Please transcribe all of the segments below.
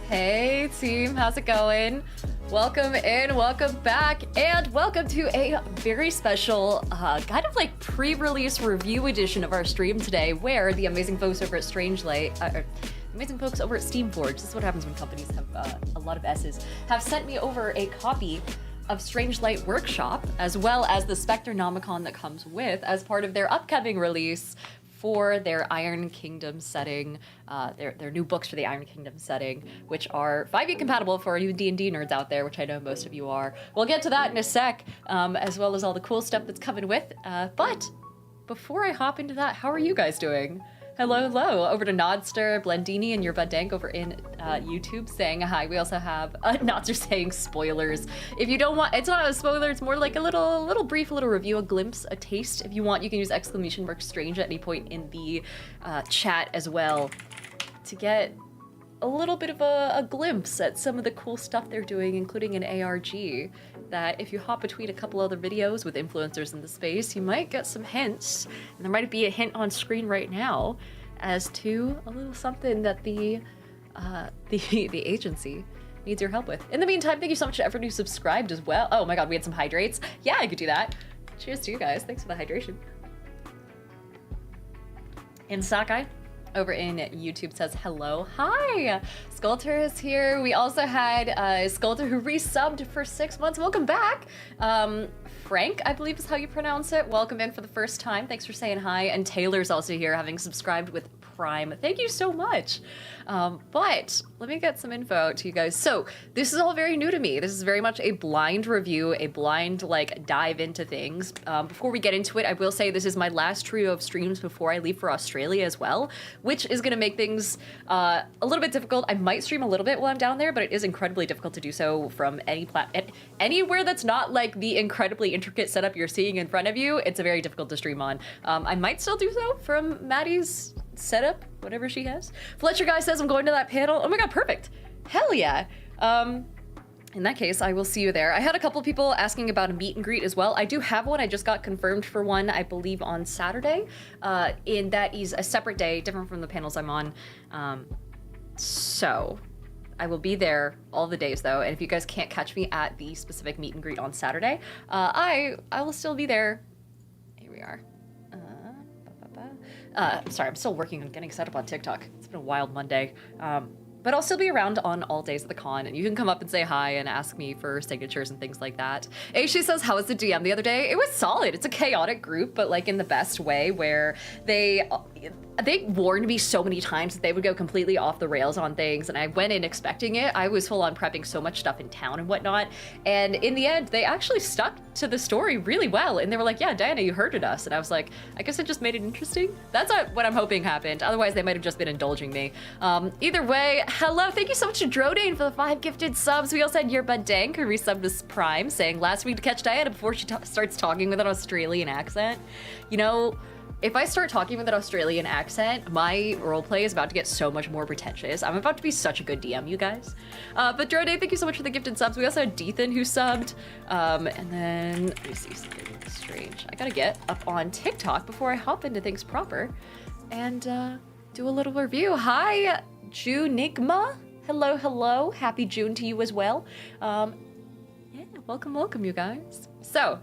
Hey team, how's it going? Welcome in, welcome back, and welcome to a very special kind of like pre-release review edition of our stream today, where the amazing folks over at amazing folks over at Steamforge, this is what happens when companies have a lot of S's, have sent me over a copy of Strange Light Workshop, as well as the Spectronomicon that comes with as part of their upcoming release for their Iron Kingdom setting, their new books for the Iron Kingdom setting, which are 5e compatible for you D&D nerds out there, which I know most of you are. We'll get to that in a sec, as well as all the cool stuff that's coming with. But before I hop into that, how are you guys doing? Hello. Over to Nodster, Blendini, and your Dank over in YouTube saying hi. We also have Nodster saying spoilers. If you don't want, it's not a spoiler, it's more like a little brief review, a glimpse, a taste. If you want, you can use !strange at any point in the chat as well to get a little bit of a glimpse at some of the cool stuff they're doing, including an ARG, that if you hop between a couple other videos with influencers in the space, you might get some hints, and there might be a hint on screen right now as to a little something that the agency needs your help with. In the meantime, thank you so much to everyone who subscribed as well. Oh my god, we had some hydrates. Yeah, I could do that. Cheers to you guys. Thanks for the hydration. And Sakai over in YouTube says hello. Hi! Skulter is here. We also had Skulter who resubbed for 6 months. Welcome back. Frank, I believe is how you pronounce it. Welcome in for the first time. Thanks for saying hi. And Taylor's also here, having subscribed with Prime. Thank you so much. But let me get some info to you guys. So this is all very new to me. This is very much a blind review, a blind like dive into things. Before we get into it, I will say this is my last trio of streams before I leave for Australia as well, which is going to make things a little bit difficult. I might stream a little bit while I'm down there, but it is incredibly difficult to do so from anywhere that's not like the incredibly intricate setup you're seeing in front of you. It's very difficult to stream on. I might still do so from Maddie's setup, whatever she has. Fletcher guy says I'm going to that panel. Oh my god, perfect. Hell yeah. In that case, I will see you there. I had a couple of people asking about a meet and greet as well. I do have one. I just got confirmed for one, I believe, on Saturday. And that is a separate day, different from the panels I'm on. So I will be there all the days though. And if you guys can't catch me at the specific meet and greet on Saturday, I will still be there. Here we are. Sorry, I'm still working on getting set up on TikTok. It's been a wild Monday. But I'll still be around on all days of the con, and you can come up and say hi and ask me for signatures and things like that. Aishi says, how was the DM the other day? It was solid. It's a chaotic group, but like in the best way, where they warned me so many times that they would go completely off the rails on things, and I went in expecting it. I was full on prepping so much stuff in town and whatnot, and in the end, they actually stuck to the story really well, and they were like, yeah, Diana, you herded us, and I was like, I guess it just made it interesting. That's what I'm hoping happened. Otherwise, they might have just been indulging me. Either way, hello, thank you so much to Drodane for the 5 gifted subs. We also had your Dank who resubbed us Prime, saying last week to catch Diana before she starts talking with an Australian accent. You know, if I start talking with an Australian accent, my roleplay is about to get so much more pretentious. I'm about to be such a good DM, you guys. But Drode, thank you so much for the gifted subs. We also had Dethan who subbed. And then, let me see something strange. I gotta get up on TikTok before I hop into things proper and do a little review. Hi, Junigma. Hello. Happy June to you as well. Yeah, welcome, you guys. So,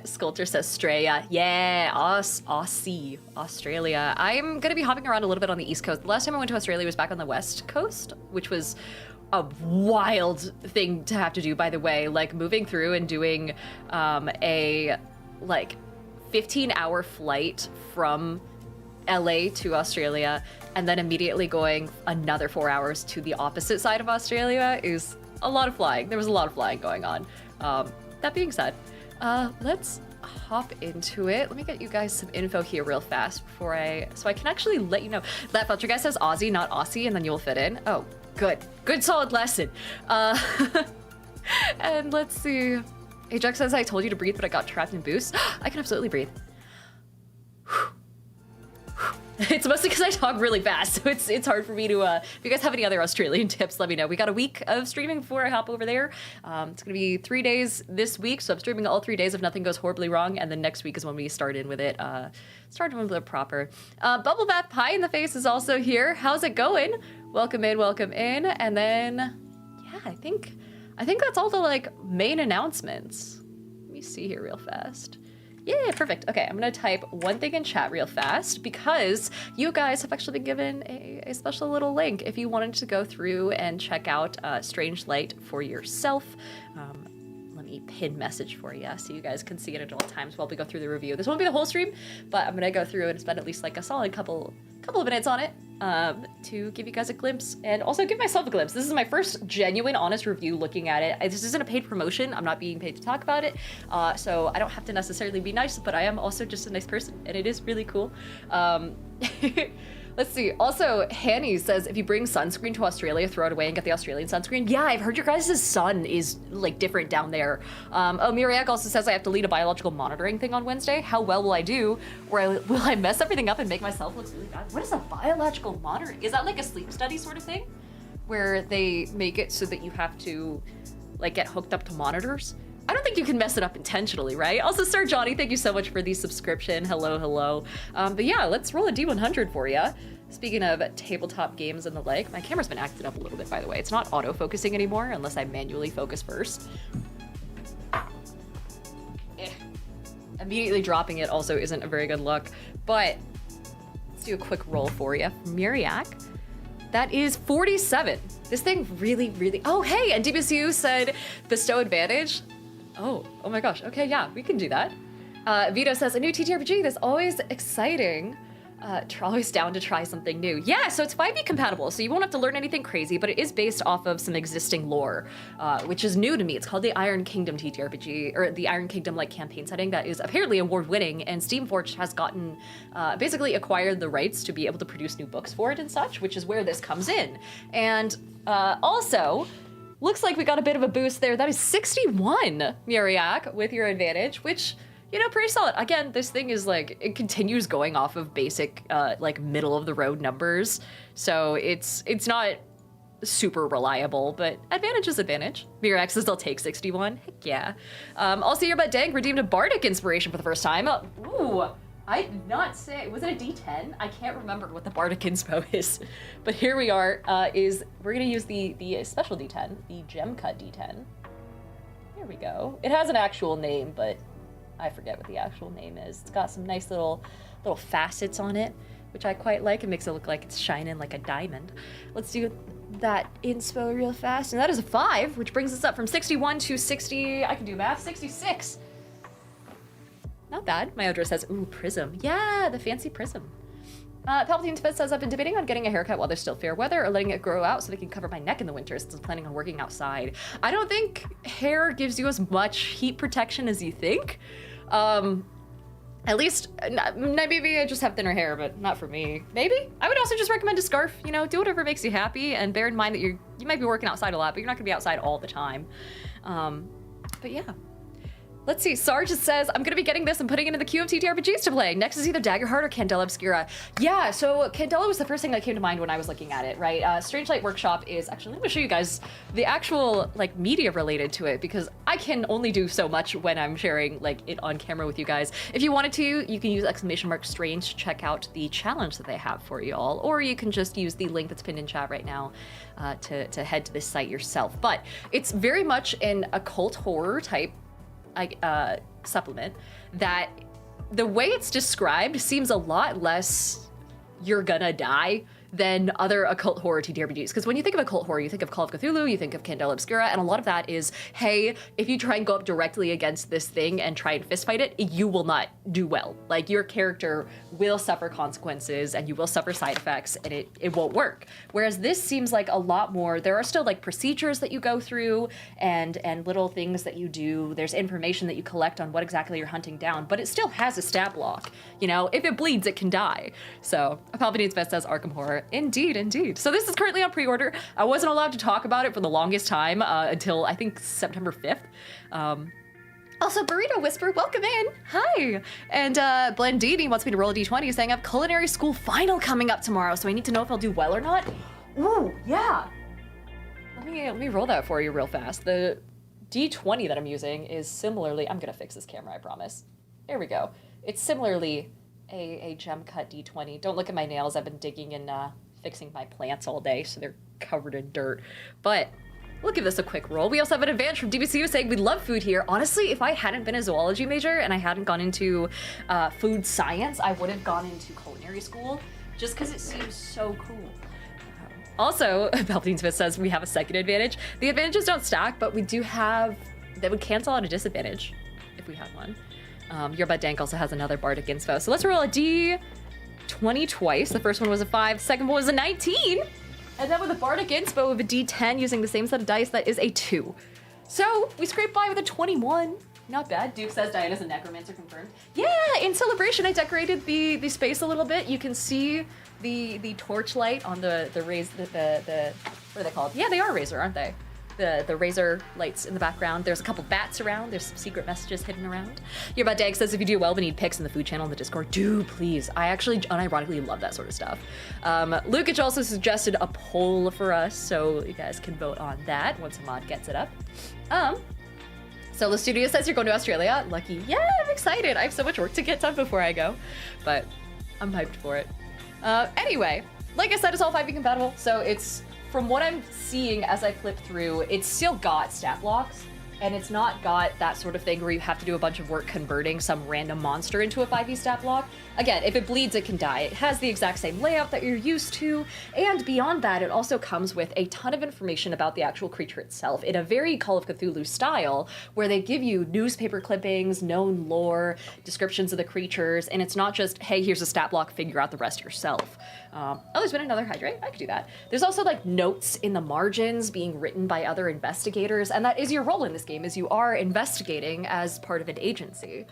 Sculptor says Straya. Yeah, Aussie, Australia. I'm gonna be hopping around a little bit on the East Coast. The last time I went to Australia was back on the West Coast, which was a wild thing to have to do, by the way. Like moving through and doing a like 15-hour flight from LA to Australia and then immediately going another 4 hours to the opposite side of Australia is a lot of flying. There was a lot of flying going on. That being said, let's hop into it. Let me get you guys some info here real fast so I can actually let you know. That Felcher guy says Aussie, not Aussie, and then you'll fit in. Oh, good solid lesson. And let's see. Ajax says, I told you to breathe, but I got trapped in boost. I can absolutely breathe. It's mostly because I talk really fast, so it's hard for me to, if you guys have any other Australian tips, let me know. We got a week of streaming before I hop over there. It's going to be 3 days this week, so I'm streaming all 3 days if nothing goes horribly wrong, and then next week is when we start in with it, proper. Bubble Bath Pie in the Face is also here. How's it going? Welcome in, and then, yeah, I think that's all the, like, main announcements. Let me see here real fast. Yeah, perfect. Okay, I'm gonna type one thing in chat real fast because you guys have actually been given a special little link if you wanted to go through and check out Strange Light for yourself. Let me pin message for you so you guys can see it at all times while we go through the review. This won't be the whole stream, but I'm gonna go through and spend at least like a solid couple of minutes on it to give you guys a glimpse and also give myself a glimpse. This is my first genuine, honest review looking at it. This isn't a paid promotion. I'm not being paid to talk about it, so I don't have to necessarily be nice, but I am also just a nice person, and it is really cool. Let's see. Also, Hanny says, if you bring sunscreen to Australia, throw it away and get the Australian sunscreen. Yeah, I've heard your guys' sun is, like, different down there. Miriak also says I have to lead a biological monitoring thing on Wednesday. How well will I do? Or will I mess everything up and make myself look really bad? What is a biological monitoring? Is that like a sleep study sort of thing? Where they make it so that you have to, like, get hooked up to monitors? I don't think you can mess it up intentionally, right? Also, Sir Johnny, thank you so much for the subscription. Hello. But yeah, let's roll a D100 for you. Speaking of tabletop games and the like, my camera's been acting up a little bit, by the way. It's not auto-focusing anymore unless I manually focus first. Immediately dropping it also isn't a very good look, but let's do a quick roll for you. Miriak, that is 47. This thing really, oh, hey, and DBSU said bestow advantage. Oh my gosh. Okay, yeah, we can do that. Vito says, a new TTRPG, that's always exciting. Always down to try something new. Yeah, so it's 5e compatible, so you won't have to learn anything crazy, but it is based off of some existing lore, which is new to me. It's called the Iron Kingdom TTRPG, or the Iron Kingdom like campaign setting that is apparently award-winning, and Steamforged has gotten, basically acquired the rights to be able to produce new books for it and such, which is where this comes in. And also, looks like we got a bit of a boost there. That is 61, Miriak, with your advantage, which, you know, pretty solid. Again, this thing is like, it continues going off of basic, like middle of the road numbers. So it's not super reliable, but advantage is advantage. Miriak says they'll take 61. Heck yeah. Also, your butt Dank redeemed a bardic inspiration for the first time. Ooh. I did not say, was it a D10? I can't remember what the Bardic Inspo is. But here we are, we're gonna use the special D10, the Gem Cut D10. Here we go. It has an actual name, but I forget what the actual name is. It's got some nice little facets on it, which I quite like. It makes it look like it's shining like a diamond. Let's do that inspo real fast. And that is a 5, which brings us up from 61 to 60, I can do math, 66. Not bad. My Odra says, ooh, prism. Yeah, the fancy prism. Palpatine Spitz says, I've been debating on getting a haircut while there's still fair weather or letting it grow out so they can cover my neck in the winter since I'm planning on working outside. I don't think hair gives you as much heat protection as you think. At least, maybe I just have thinner hair, but not for me. Maybe. I would also just recommend a scarf. You know, do whatever makes you happy, and bear in mind that you might be working outside a lot, but you're not gonna be outside all the time. But yeah. Let's see, Sarge says, I'm gonna be getting this and putting it in the queue of TTRPGs to play. Next is either Daggerheart or Candela Obscura. Yeah, so Candela was the first thing that came to mind when I was looking at it, right? Strange Light Workshop is, actually, let me show you guys the actual, like, media related to it, because I can only do so much when I'm sharing, like, it on camera with you guys. If you wanted to, you can use !strange to check out the challenge that they have for you all, or you can just use the link that's pinned in chat right now to head to this site yourself. But it's very much an occult horror type supplement that the way it's described seems a lot less you're gonna die than other occult horror TTRPGs. Because when you think of occult horror, you think of Call of Cthulhu, you think of Candela Obscura, and a lot of that is, hey, if you try and go up directly against this thing and try and fistfight it, you will not do well. Like, your character will suffer consequences and you will suffer side effects and it won't work. Whereas this seems like a lot more, there are still like procedures that you go through and little things that you do. There's information that you collect on what exactly you're hunting down, but it still has a stat block. You know, if it bleeds, it can die. So, Palpatine's Best says Arkham Horror. Indeed. So this is currently on pre-order. I wasn't allowed to talk about it for the longest time until I think September 5th. Also, Burrito Whisper, welcome in. Hi. And Blendini wants me to roll a d20, saying I have culinary school final coming up tomorrow, so I need to know if I'll do well or not. Ooh, yeah. Let me roll that for you real fast. The d20 that I'm using is similarly, I'm gonna fix this camera, I promise. There we go. It's similarly a gem cut d20. Don't look at my nails. I've been digging and fixing my plants all day, so they're covered in dirt. But we'll give this a quick roll. We also have an advantage from DBC saying we love food here. Honestly, if I hadn't been a zoology major and I hadn't gone into food science, I would have gone into culinary school just because it seems so cool. Also, Palpatine Smith says we have a second advantage. The advantages don't stack, but we do have, that would cancel out a disadvantage if we had one. Your Bud Dank also has another bardic inspo. So let's roll a d20 twice. The first one was a 5, second one was a 19. And then with a bardic inspo of a d10 using the same set of dice, that is a 2. So we scraped by with a 21. Not bad. Duke says Diana's a necromancer confirmed. Yeah, in celebration I decorated the space a little bit. You can see the torchlight on the raise the what are they called? Yeah, they are razor, aren't they? The razor lights in the background. There's a couple bats around. There's some secret messages hidden around. Your Bud Dag says if you do well, we need pics in the food channel in the Discord. Do please. I actually unironically love that sort of stuff. Lukic also suggested a poll for us, so you guys can vote on that once a mod gets it up. Solo Studio says you're going to Australia. Lucky. Yeah, I'm excited. I have so much work to get done before I go, but I'm hyped for it. Anyway, like I said, it's all 5e compatible, so it's, from what I'm seeing as I flip through, it's still got stat blocks, and it's not got that sort of thing where you have to do a bunch of work converting some random monster into a 5e stat block. Again, if it bleeds, it can die. It has the exact same layout that you're used to, and beyond that, it also comes with a ton of information about the actual creature itself in a very Call of Cthulhu style, where they give you newspaper clippings, known lore, descriptions of the creatures, and it's not just, hey, here's a stat block, figure out the rest yourself. Oh, there's been another hydrate. I could do that. There's also like notes in the margins being written by other investigators, and that is your role in this game, is you are investigating as part of an agency.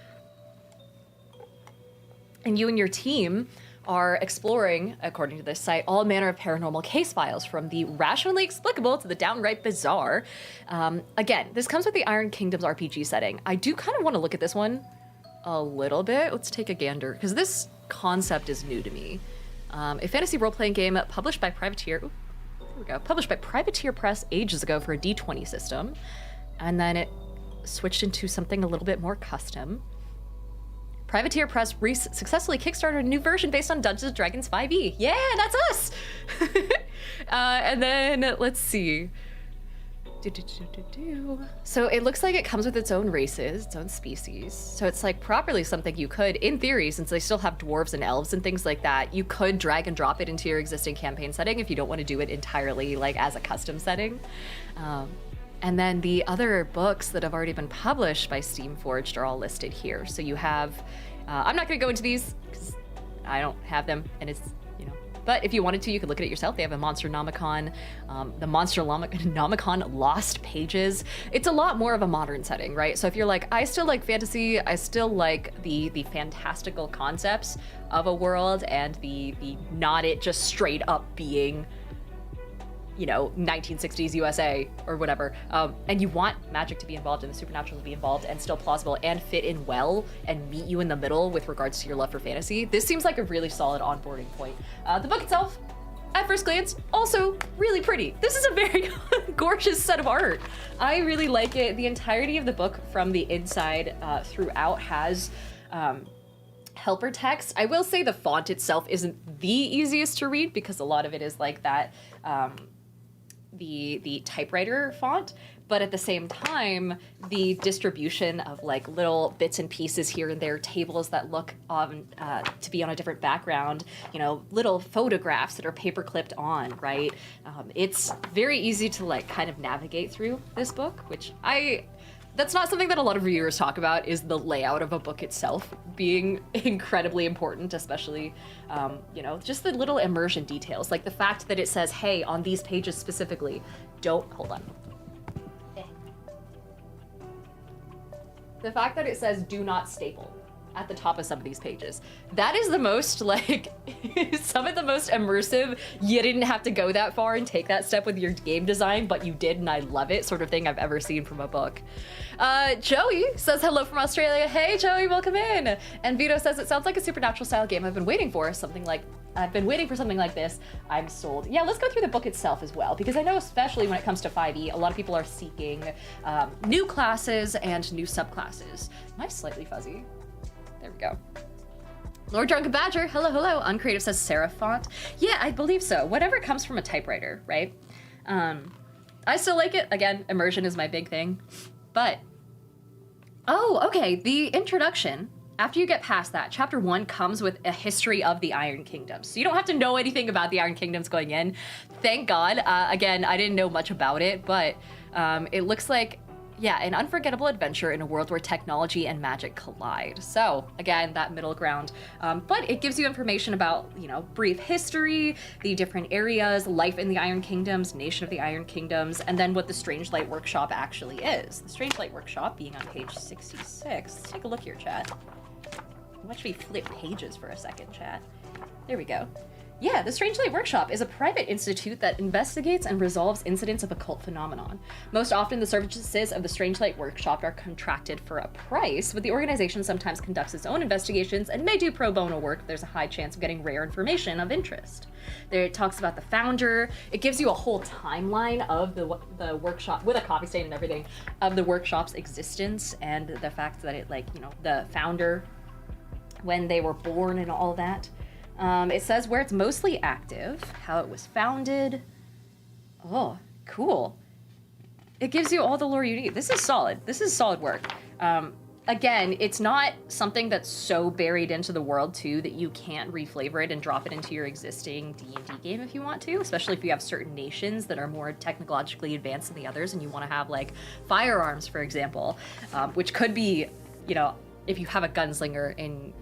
And you and your team are exploring, according to this site, all manner of paranormal case files, from the rationally explicable to the downright bizarre. Again, this comes with the Iron Kingdoms RPG setting. I do kind of want to look at this one a little bit. Let's take a gander, because this concept is new to me. A fantasy role-playing game published by Privateer. Ooh, there we go. Published by Privateer Press ages ago for a D20 system, and then it switched into something a little bit more custom. Privateer Press successfully kickstarted a new version based on Dungeons & Dragons 5e. Yeah, that's us! And then, let's see. So it looks like it comes with its own races, its own species. So it's like properly something you could, in theory, since they still have dwarves and elves and things like that, you could drag and drop it into your existing campaign setting if you don't want to do it entirely like as a custom setting. And then the other books that have already been published by Steamforged are all listed here. So you have, I'm not going to go into these because I don't have them, and it's, you know, but if you wanted to, you could look at it yourself. They have a Monsternomicon, the Monsternomicon Lost Pages. It's a lot more of a modern setting, right? So if you're like, I still like fantasy, I still like the fantastical concepts of a world, and the not it just straight up being, you know, 1960s USA or whatever, and you want magic to be involved and the supernatural to be involved and still plausible and fit in well and meet you in the middle with regards to your love for fantasy, this seems like a really solid onboarding point. The book itself, at first glance, also really pretty. This is a very gorgeous set of art. I really like it. The entirety of the book from the inside throughout has helper text. I will say the font itself isn't the easiest to read because a lot of it is like that the typewriter font, but at the same time, the distribution of like little bits and pieces here and there, tables that look to be on a different background, you know, little photographs that are paper clipped on, right? It's very easy to like kind of navigate through this book, which that's not something that a lot of reviewers talk about, is the layout of a book itself being incredibly important, especially, you know, just the little immersion details, like the fact that it says, hey, on these pages specifically, hold on. The fact that it says do not staple. at the top of some of these pages. That is the most, like, some of the most immersive, you didn't have to go that far and take that step with your game design, but you did and I love it sort of thing I've ever seen from a book. Joey says hello from Australia. Hey Joey, welcome in. And Vito says it sounds like a Supernatural style game I've been waiting for something like this. I'm sold. Yeah, let's go through the book itself as well, because I know especially when it comes to 5e, a lot of people are seeking new classes and new subclasses. Am I slightly fuzzy? There we go. Lord Drunken Badger, hello, hello. Uncreative says serif font. Yeah, I believe so. Whatever comes from a typewriter, right? I still like it. Again, immersion is my big thing. But, oh, okay, the introduction. After you get past that, chapter 1 comes with a history of the Iron Kingdoms. So you don't have to know anything about the Iron Kingdoms going in. Thank God. Again, I didn't know much about it, but it looks like, yeah, an unforgettable adventure in a world where technology and magic collide. So again, that middle ground. But it gives you information about, you know, brief history, the different areas, life in the Iron Kingdoms, nation of the Iron Kingdoms, and then what the Strange Light Workshop actually is. The Strange Light Workshop being on page 66. Let's take a look here, chat. Watch me flip pages for a second, chat. There we go. Yeah, the Strange Light Workshop is a private institute that investigates and resolves incidents of occult phenomenon. Most often, the services of the Strange Light Workshop are contracted for a price, but the organization sometimes conducts its own investigations and may do pro bono work if there's a high chance of getting rare information of interest. There it talks about the founder. It gives you a whole timeline of the workshop, with a copy stain and everything, of the workshop's existence and the fact that it, like, you know, the founder, when they were born and all that. It says where it's mostly active, how it was founded. Oh, cool. It gives you all the lore you need. This is solid. This is solid work. Again, it's not something that's so buried into the world too that you can't reflavor it and drop it into your existing D&D game if you want to, especially if you have certain nations that are more technologically advanced than the others and you want to have, like, firearms, for example, which could be, you know, if you have a gunslinger in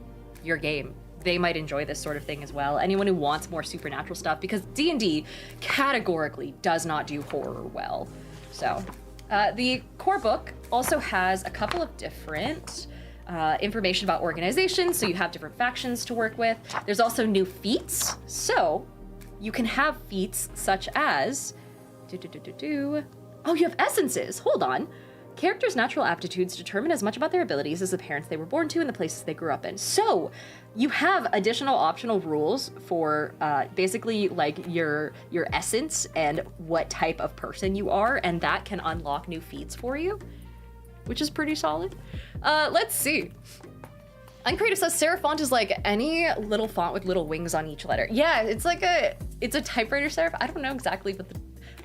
your game, they might enjoy this sort of thing as well. Anyone who wants more supernatural stuff, because D&D categorically does not do horror well. So, the core book also has a couple of different information about organizations, so you have different factions to work with. There's also new feats, so you can have feats such as... Oh, you have essences! Hold on. Characters' natural aptitudes determine as much about their abilities as the parents they were born to and the places they grew up in. So, you have additional optional rules for basically, like, your essence and what type of person you are, and that can unlock new feats for you, which is pretty solid. Let's see. Uncreative says serif font is like any little font with little wings on each letter. Yeah, it's like it's a typewriter serif. I don't know exactly what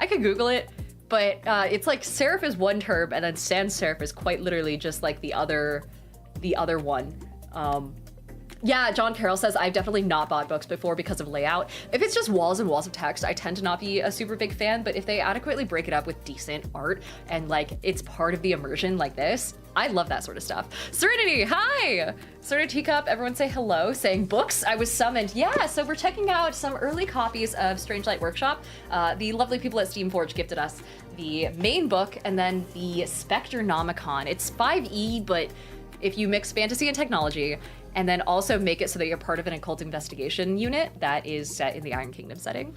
I could Google it. But it's like serif is one term, and then sans serif is quite literally just like the other one. Yeah, John Carroll says, I've definitely not bought books before because of layout. If it's just walls and walls of text, I tend to not be a super big fan, but if they adequately break it up with decent art and, like, it's part of the immersion like this, I love that sort of stuff. Serenity, hi! Serenity Teacup, everyone say hello, saying books, I was summoned. Yeah, so we're checking out some early copies of Strange Light Workshop. The lovely people at Steamforge gifted us the main book and then the Spectronomicon. It's 5e, but if you mix fantasy and technology, and then also make it so that you're part of an occult investigation unit that is set in the Iron Kingdom setting.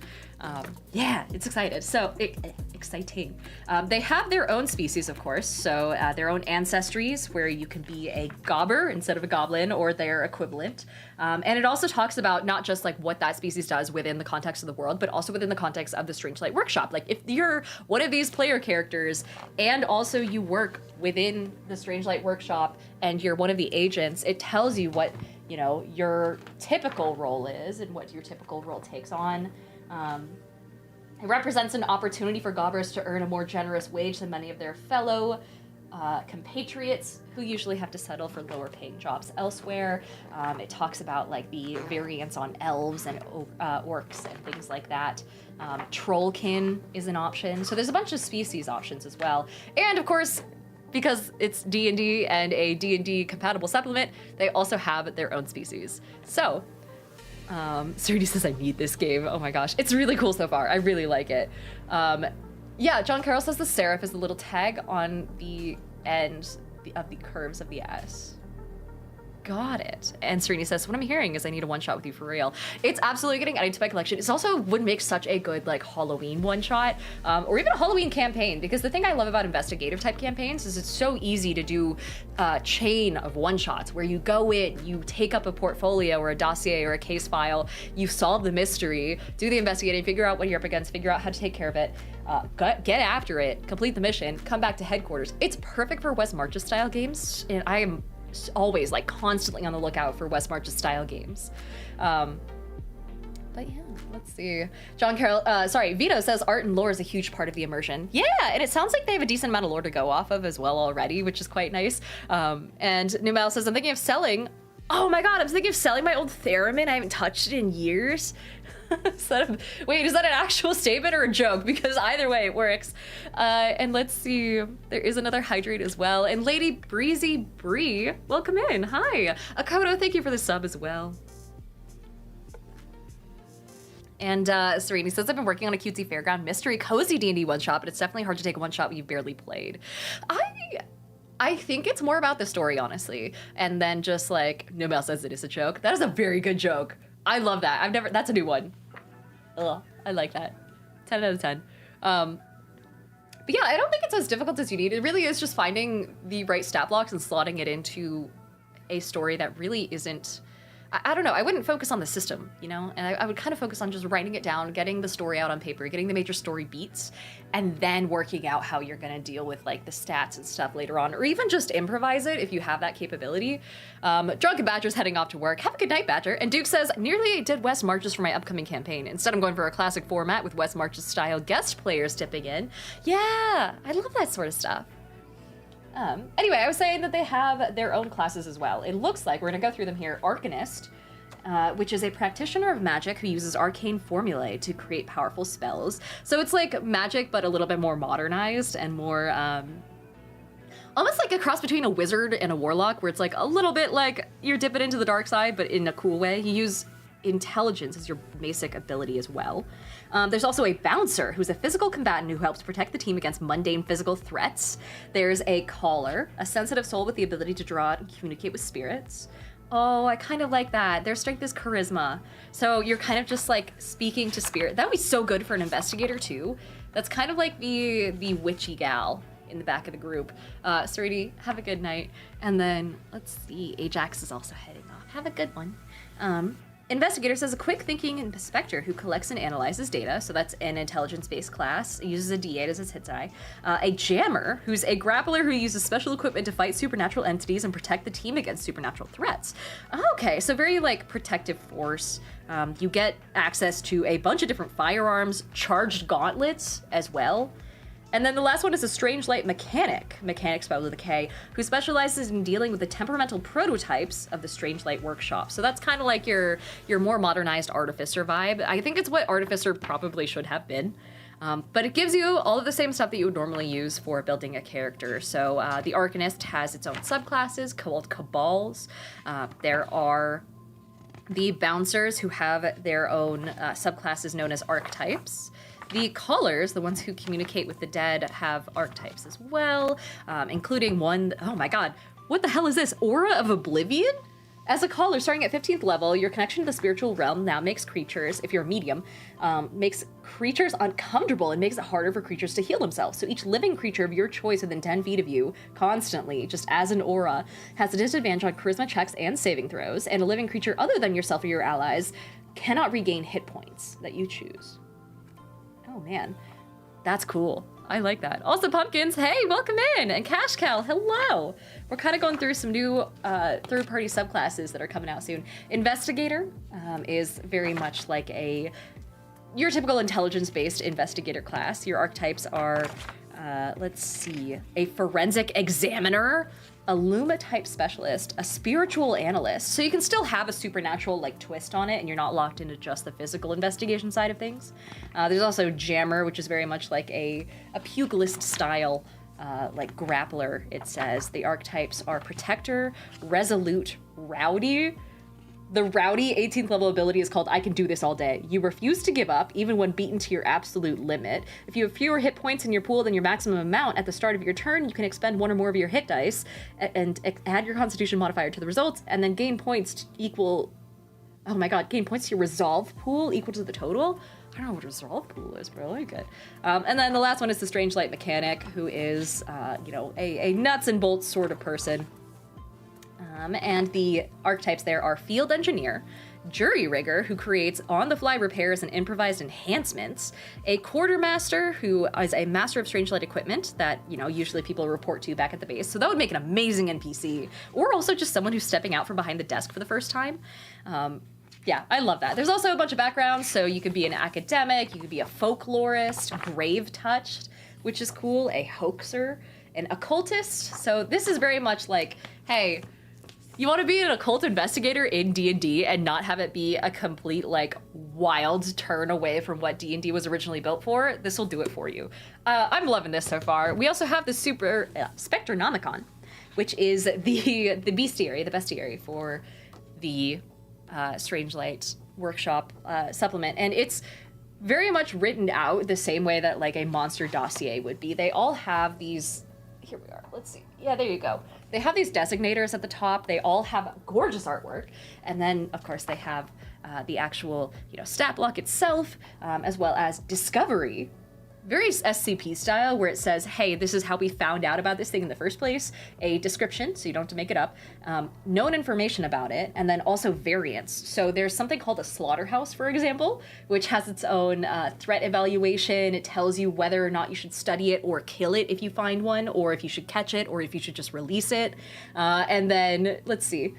Yeah, it's exciting. They have their own species, of course, so their own ancestries, where you can be a gobber instead of a goblin, or their equivalent. And it also talks about not just, like, what that species does within the context of the world, but also within the context of the Strange Light Workshop. Like, if you're one of these player characters, and also you work within the Strange Light Workshop, and you're one of the agents, it tells you what, you know, your typical role is and what your typical role takes on. It represents an opportunity for gobbers to earn a more generous wage than many of their fellow compatriots who usually have to settle for lower paying jobs elsewhere. It talks about, like, the variants on elves and orcs and things like that. Trollkin is an option. So there's a bunch of species options as well. And of course, because it's D&D and a D&D compatible supplement, they also have their own species. So, Serity says, I need this game. Oh my gosh. It's really cool so far. I really like it. Yeah, John Carroll says the serif is the little tag on the end of the curves of the S. Got it. And Serena says, what I'm hearing is I need a one-shot with you for real. It's absolutely getting added to my collection. It's also would make such a good like Halloween one-shot, or even a Halloween campaign, because the thing I love about investigative type campaigns is it's so easy to do a chain of one-shots where you go in, you take up a portfolio or a dossier or a case file, you solve the mystery, do the investigating, figure out what you're up against, figure out how to take care of it, get after it, complete the mission, come back to headquarters. It's perfect for Wes Marches style games, and I am always like constantly on the lookout for Wes Marches style games. But yeah, let's see. Vito says art and lore is a huge part of the immersion. Yeah, and it sounds like they have a decent amount of lore to go off of as well already, which is quite nice. And Numel says, I'm thinking of selling. Oh my God, I'm thinking of selling my old Theremin. I haven't touched it in years. Wait, is that an actual statement or a joke? Because either way it works. And let's see, there is another hydrate as well. And Lady Breezy Bree, welcome in. Hi. Akoto, thank you for the sub as well. And Sereni says, I've been working on a cutesy fairground mystery cozy D&D one-shot, but it's definitely hard to take a one-shot when you've barely played. I think it's more about the story, honestly. And then just like, Nobel says it is a joke. That is a very good joke. I love that. That's a new one. Ugh, I like that. 10 out of 10. But yeah, I don't think it's as difficult as you need. It really is just finding the right stat blocks and slotting it into a story that really isn't, I don't know, I wouldn't focus on the system, you know? And I would kind of focus on just writing it down, getting the story out on paper, getting the major story beats, and then working out how you're gonna deal with like the stats and stuff later on, or even just improvise it if you have that capability. Drunken Badger's heading off to work. Have a good night, Badger. And Duke says, nearly did Wes Marches for my upcoming campaign. Instead, I'm going for a classic format with Wes Marches style guest players dipping in. Yeah, I love that sort of stuff. Anyway, I was saying that they have their own classes as well. It looks like, we're gonna go through them here, Arcanist, which is a practitioner of magic who uses arcane formulae to create powerful spells. So it's like magic, but a little bit more modernized and more, almost like a cross between a wizard and a warlock, where it's like a little bit like you're dipping into the dark side, but in a cool way. You use intelligence as your basic ability as well. There's also a bouncer who's a physical combatant who helps protect the team against mundane physical threats. There's a caller, a sensitive soul with the ability to draw out and communicate with spirits. Oh, I kind of like that. Their strength is charisma. So you're kind of just like speaking to spirit. That would be so good for an investigator too. That's kind of like the witchy gal in the back of the group. Sariti, have a good night. And then let's see, Ajax is also heading off. Have a good one. Investigator says a quick thinking inspector who collects and analyzes data, so that's an intelligence-based class, uses a D8 as his hit die. A jammer, who's a grappler who uses special equipment to fight supernatural entities and protect the team against supernatural threats. Okay, so very like protective force. You get access to a bunch of different firearms, charged gauntlets as well. And then the last one is a strange light mechanic spelled with a K, who specializes in dealing with the temperamental prototypes of the strange light workshop. So that's kind of like your more modernized artificer vibe. I think it's what artificer probably should have been. But it gives you all of the same stuff that you would normally use for building a character. So the Arcanist has its own subclasses called Cabals. There are the Bouncers who have their own subclasses known as Archetypes. The Callers, the ones who communicate with the dead, have archetypes as well, including one, oh my god, what the hell is this? Aura of Oblivion? As a caller, starting at 15th level, your connection to the spiritual realm now makes creatures, if you're a medium, makes creatures uncomfortable and makes it harder for creatures to heal themselves. So each living creature of your choice within 10 feet of you, constantly, just as an aura, has a disadvantage on charisma checks and saving throws, and a living creature other than yourself or your allies cannot regain hit points that you choose. Oh man, that's cool. I like that. Also, Pumpkins, hey, welcome in. And Cash Cow, hello. We're kind of going through some new third-party subclasses that are coming out soon. Investigator is very much like your typical intelligence-based investigator class. Your archetypes are, let's see, a forensic examiner, a Luma-type specialist, a spiritual analyst. So you can still have a supernatural like twist on it and you're not locked into just the physical investigation side of things. There's also Jammer, which is very much like a pugilist style like grappler, it says. The archetypes are protector, resolute, rowdy. The rowdy 18th level ability is called I Can Do This All Day. You refuse to give up, even when beaten to your absolute limit. If you have fewer hit points in your pool than your maximum amount at the start of your turn, you can expend one or more of your hit dice and add your constitution modifier to the results, and then gain points to equal... Oh my god, gain points to your resolve pool equal to the total? I don't know what resolve pool is, but I like it. And then the last one is the Strange Light Mechanic, who is, a nuts and bolts sort of person. And the archetypes there are Field Engineer, Jury Rigger, who creates on-the-fly repairs and improvised enhancements, a Quartermaster, who is a master of strange light equipment that, usually people report to back at the base, so that would make an amazing NPC, or also just someone who's stepping out from behind the desk for the first time. Yeah, I love that. There's also a bunch of backgrounds, so you could be an academic, you could be a folklorist, grave-touched, which is cool, a hoaxer, an occultist, so this is very much like, hey, you want to be an occult investigator in D&D and not have it be a complete, wild turn away from what D&D was originally built for? This will do it for you. I'm loving this so far. We also have the super Spectronomicon, which is the bestiary for the Strange Light Workshop supplement. And it's very much written out the same way that, a monster dossier would be. They all have these... Here we are. Let's see. Yeah, there you go. They have these designators at the top. They all have gorgeous artwork. And then, of course, they have the actual, stat block itself, as well as discovery. Very SCP style, where it says, hey, this is how we found out about this thing in the first place. A description, so you don't have to make it up. Known information about it, and then also variants. So there's something called a slaughterhouse, for example, which has its own threat evaluation. It tells you whether or not you should study it or kill it if you find one, or if you should catch it, or if you should just release it. And then, let's see.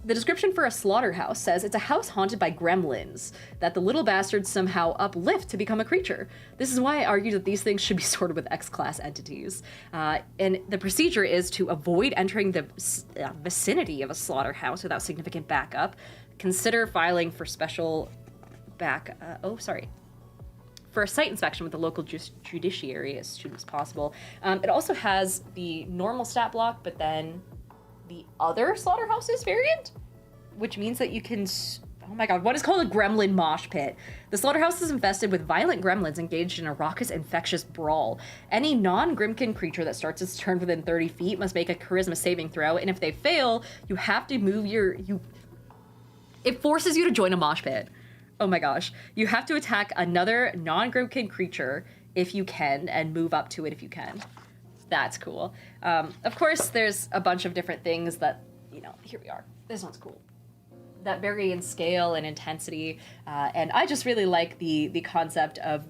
The description for a slaughterhouse says it's a house haunted by gremlins that the little bastards somehow uplift to become a creature. This is why I argue that these things should be sorted with X-class entities. And the procedure is to avoid entering the vicinity of a slaughterhouse without significant backup. Consider filing for special for a site inspection with the local judiciary as soon as possible. It also has the normal stat block, but then the other slaughterhouses variant, which means that you can, oh my god, what is called a gremlin mosh pit. The slaughterhouse is infested with violent gremlins engaged in a raucous, infectious brawl. Any non-Grimkin creature that starts its turn within 30 feet must make a charisma saving throw, and if they fail, you have to move it forces you to join a mosh pit. Oh my gosh. You have to attack another non-Grimkin creature if you can, and move up to it if you can. That's cool. Of course, there's a bunch of different things that, here we are. This one's cool. That vary in scale and intensity. And I just really like the concept of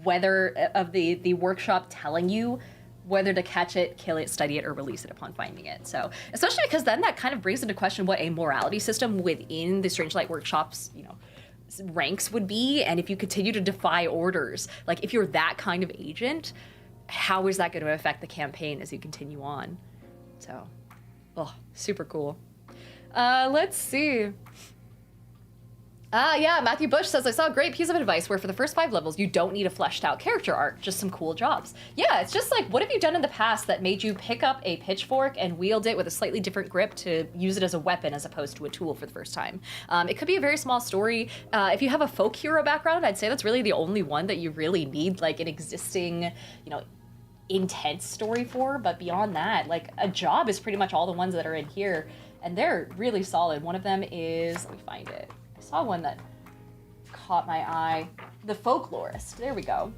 the workshop telling you whether to catch it, kill it, study it, or release it upon finding it. So, especially because then that kind of brings into question what a morality system within the Strange Light Workshop's, ranks would be. And if you continue to defy orders, if you're that kind of agent, how is that going to affect the campaign as you continue on? So, super cool. Let's see. Yeah, Matthew Bush says, I saw a great piece of advice where for the first 5 levels, you don't need a fleshed out character arc, just some cool jobs. Yeah, it's just what have you done in the past that made you pick up a pitchfork and wield it with a slightly different grip to use it as a weapon as opposed to a tool for the first time? It could be a very small story. If you have a folk hero background, I'd say that's really the only one that you really need, an existing, intense story for. But beyond that, a job is pretty much all the ones that are in here, and they're really solid. One of them is, let me find it. I saw one that caught my eye. The folklorist. There we go.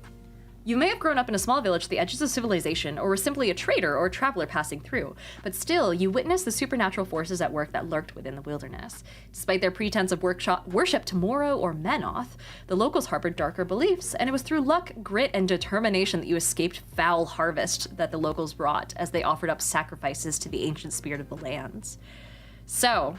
You may have grown up in a small village at the edges of civilization, or were simply a trader or a traveler passing through, but still, you witnessed the supernatural forces at work that lurked within the wilderness. Despite their pretense of worship to Moro or Menoth, the locals harbored darker beliefs, and it was through luck, grit, and determination that you escaped foul harvest that the locals brought as they offered up sacrifices to the ancient spirit of the lands. So,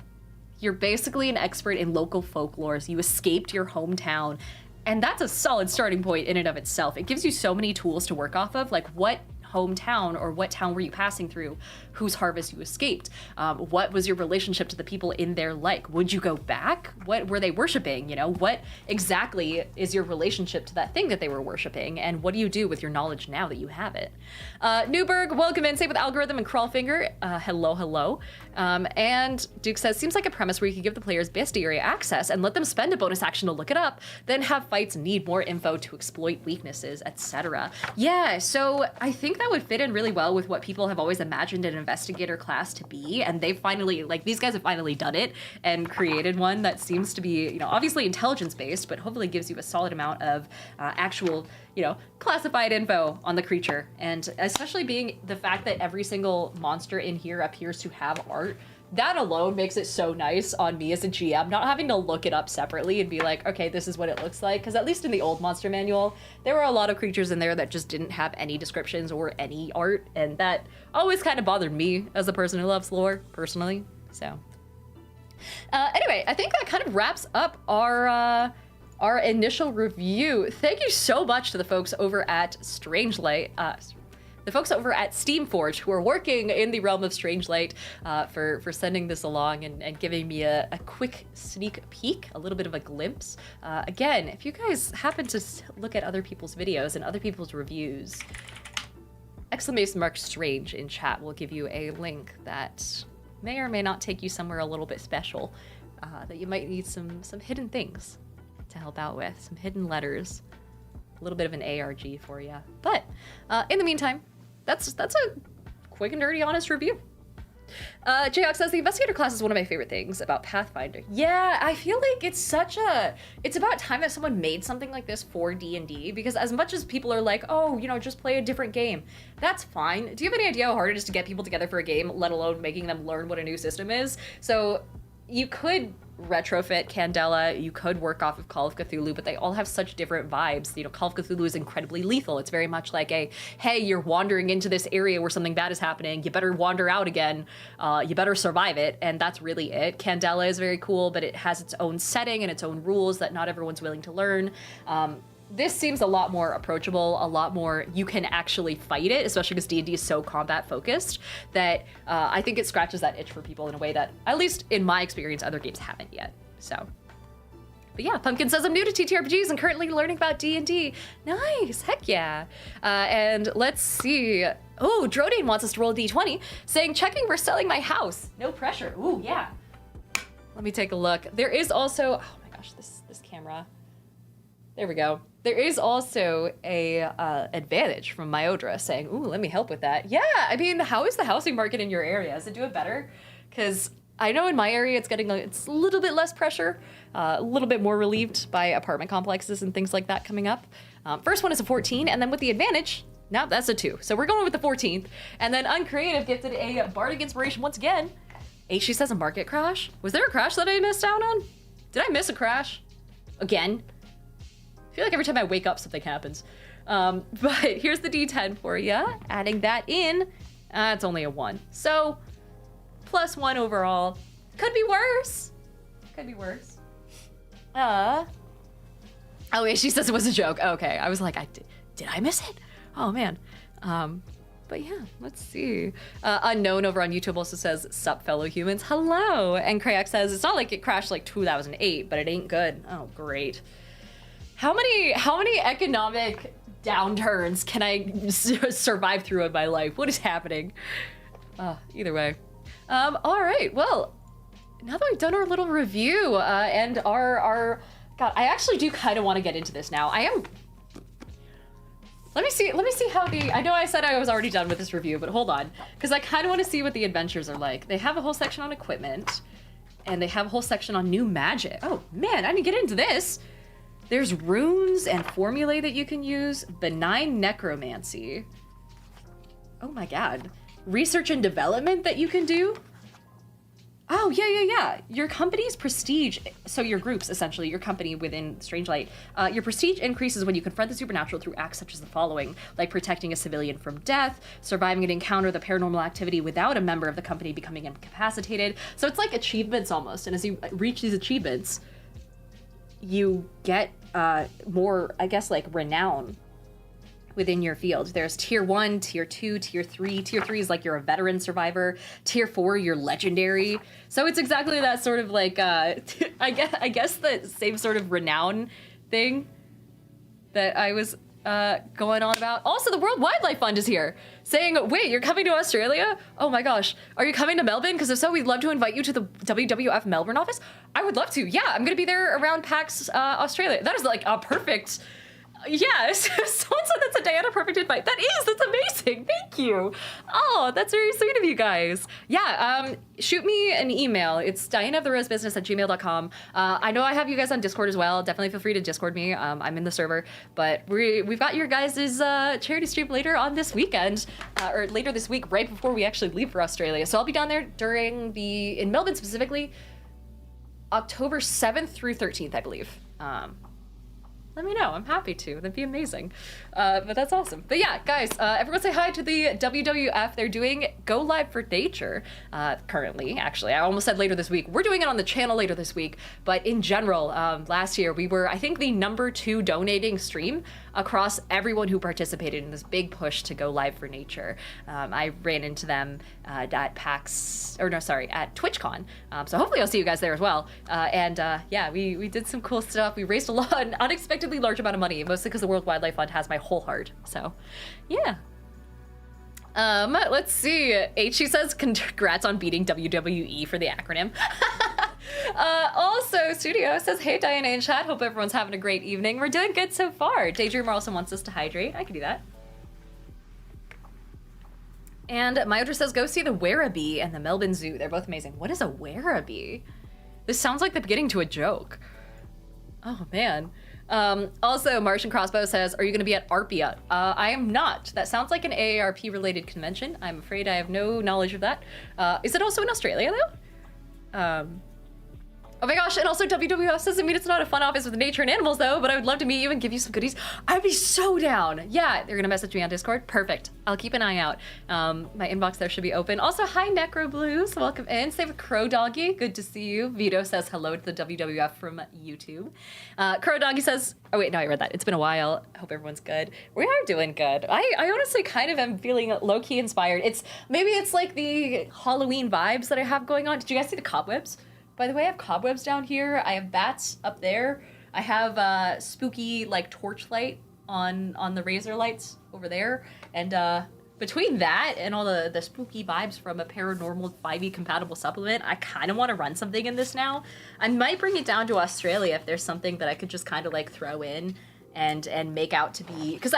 you're basically an expert in local folklores. You escaped your hometown, and that's a solid starting point in and of itself. It gives you so many tools to work off of. What hometown, or what town were you passing through, whose harvest you escaped, what was your relationship to the people in there like? Would you go back? What were they worshiping? You know, what exactly is your relationship to that thing that they were worshiping, and what do you do with your knowledge now that you have it? Newberg, welcome in. Same with Algorithm and Crawlfinger. Hello. And Duke says, seems like a premise where you could give the players beastiary access and let them spend a bonus action to look it up, then have fights need more info to exploit weaknesses, etc. Yeah, so I think that would fit in really well with what people have always imagined an investigator class to be, and they've finally, like, these guys have finally done it and created one that seems to be, you know, obviously intelligence-based, but hopefully gives you a solid amount of actual, you know, classified info on the creature. And especially being the fact that every single monster in here appears to have art, that alone makes it so nice on me as a GM, not having to look it up separately and be like, okay, this is what it looks like. Because at least in the old monster manual, there were a lot of creatures in there that just didn't have any descriptions or any art, and that always kind of bothered me as a person who loves lore, personally. So anyway, I think that kind of wraps up our initial review. Thank you so much to the folks over at the folks over at Steamforge, who are working in the realm of Strangelight, for sending this along and giving me a quick sneak peek, a little bit of a glimpse. Again, if you guys happen to look at other people's videos and other people's reviews, !strange in chat will give you a link that may or may not take you somewhere a little bit special, that you might need some hidden things to help out with, some hidden letters, a little bit of an ARG for you. But in the meantime, that's a quick and dirty, honest review. Jayok says, the investigator class is one of my favorite things about Pathfinder. Yeah, I feel like it's about time that someone made something like this for D&D, because as much as people are like, oh, you know, just play a different game, that's fine. Do you have any idea how hard it is to get people together for a game, let alone making them learn what a new system is? So you could retrofit Candela, you could work off of Call of Cthulhu, but they all have such different vibes. You know, Call of Cthulhu is incredibly lethal. It's very much like a, hey, you're wandering into this area where something bad is happening, you better wander out again, you better survive it, and that's really it. Candela is very cool, but it has its own setting and its own rules that not everyone's willing to learn. This seems a lot more approachable, a lot more you can actually fight it, especially because D&D is so combat focused that I think it scratches that itch for people in a way that, at least in my experience, other games haven't yet. So, but yeah, Pumpkin says, I'm new to TTRPGs and currently learning about D&D. Nice, heck yeah. And let's see. Oh, Drodane wants us to roll a D20, saying, checking we're selling my house. No pressure. Ooh, yeah. Let me take a look. There is also, oh my gosh, this camera. There we go. There is also a advantage from Myodra saying, ooh, let me help with that. Yeah, I mean, how is the housing market in your area? Is it doing better? Because I know in my area it's a little bit less pressure, a little bit more relieved by apartment complexes and things like that coming up. First one is a 14, and then with the advantage, now that's a 2. So we're going with the 14th. And then Uncreative gifted a Bardic Inspiration once again. She says a market crash. Was there a crash that I missed out on? Did I miss a crash? Again? I feel like every time I wake up, something happens. But here's the D10 for you. Adding that in, it's only a 1. So, +1 overall. Could be worse. Could be worse. Oh, yeah, she says it was a joke. Okay, I was like, did I miss it? Oh, man. But yeah, let's see. Unknown over on YouTube also says, sup, fellow humans. Hello. And Krayak says, it's not like it crashed like 2008, but it ain't good. Oh, great. How many economic downturns can I survive through in my life? What is happening? Either way. All right, well, now that we've done our little review and our God, I actually do kind of want to get into this now. Let me see how I know I said I was already done with this review, but hold on, because I kind of want to see what the adventures are like. They have a whole section on equipment, and they have a whole section on new magic. Oh man, I didn't get into this. There's runes and formulae that you can use. Benign necromancy. Oh my god. Research and development that you can do. Oh, yeah. Your company's prestige, so your groups, essentially, your company within Strangelight, your prestige increases when you confront the supernatural through acts such as the following, like protecting a civilian from death, surviving an encounter with a paranormal activity without a member of the company becoming incapacitated. So it's like achievements almost, and as you reach these achievements, you get more, I guess, like renown within your field. There's tier 1, tier 2, tier 3. Tier 3 is like you're a veteran survivor. Tier 4, you're legendary. So it's exactly that sort of like, I guess the same sort of renown thing that I was going on about. Also, the World Wildlife Fund is here saying, wait, you're coming to Australia? Oh my gosh. Are you coming to Melbourne? Because if so, we'd love to invite you to the WWF Melbourne office. I would love to. Yeah, I'm going to be there around PAX Australia. That is like a perfect... Yeah, someone said that's a Diana perfect invite. That's amazing. Thank you. Oh, that's very sweet of you guys. Yeah, shoot me an email. It's dianaoftherosebusiness@gmail.com. I know I have you guys on Discord as well. Definitely feel free to Discord me. I'm in the server, but we've got your guys' charity stream later on this weekend, or later this week, right before we actually leave for Australia. So I'll be down there in Melbourne specifically, October 7th through 13th, I believe. Let me know. I'm happy to. That'd be amazing. But that's awesome. But yeah, guys, everyone say hi to the WWF. They're doing Go Live for Nature currently, actually. I almost said later this week. We're doing it on the channel later this week. But in general, last year, we were, I think, the -- donating stream across everyone who participated in this big push to go live for nature. I ran into them at PAX, or no, sorry, at TwitchCon. So hopefully I'll see you guys there as well. Yeah, we did some cool stuff. We raised an unexpectedly large amount of money, mostly because the World Wildlife Fund has my whole heart. So, yeah. Let's see. H says, congrats on beating WWE for the acronym. Also, Studio says, hey, Diana in chat. Hope everyone's having a great evening. We're doing good so far. Daydreamer also wants us to hydrate. I can do that. And Myodra says, go see the Werribee and the Melbourne Zoo. They're both amazing. What is a Werribee? This sounds like the beginning to a joke. Oh, man. Also, Martian Crossbow says, are you going to be at ARPIA? I am not. That sounds like an AARP related convention. I'm afraid I have no knowledge of that. Is it also in Australia though? Oh my gosh, and also WWF says, I mean, it's not a fun office with nature and animals though, but I would love to meet you and give you some goodies. I'd be so down. Yeah, they're gonna message me on Discord. Perfect. I'll keep an eye out. My inbox there should be open. Also, hi Necro Blues, welcome in. Save a Crow Doggy, good to see you. Vito says hello to the WWF from YouTube. Crow Doggy says, oh wait, no, I read that. It's been a while. Hope everyone's good. We are doing good. I honestly kind of am feeling low-key inspired. Maybe it's like the Halloween vibes that I have going on. Did you guys see the cobwebs? By the way, I have cobwebs down here. I have bats up there. I have spooky like torchlight on the razor lights over there. And between that and all the spooky vibes from a paranormal 5e compatible supplement, I kind of want to run something in this now. I might bring it down to Australia if there's something that I could just kind of like throw in and make out to be, because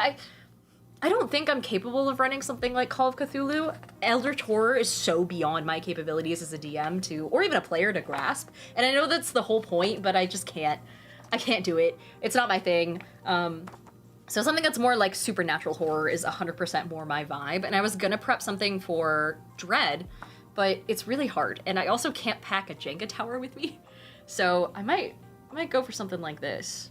I don't think I'm capable of running something like Call of Cthulhu. Eldritch Horror is so beyond my capabilities as a DM or even a player to grasp. And I know that's the whole point, but I just can't. I can't do it. It's not my thing. So something that's more like supernatural horror is 100% more my vibe. And I was gonna prep something for Dread, but it's really hard. And I also can't pack a Jenga tower with me. So I might go for something like this,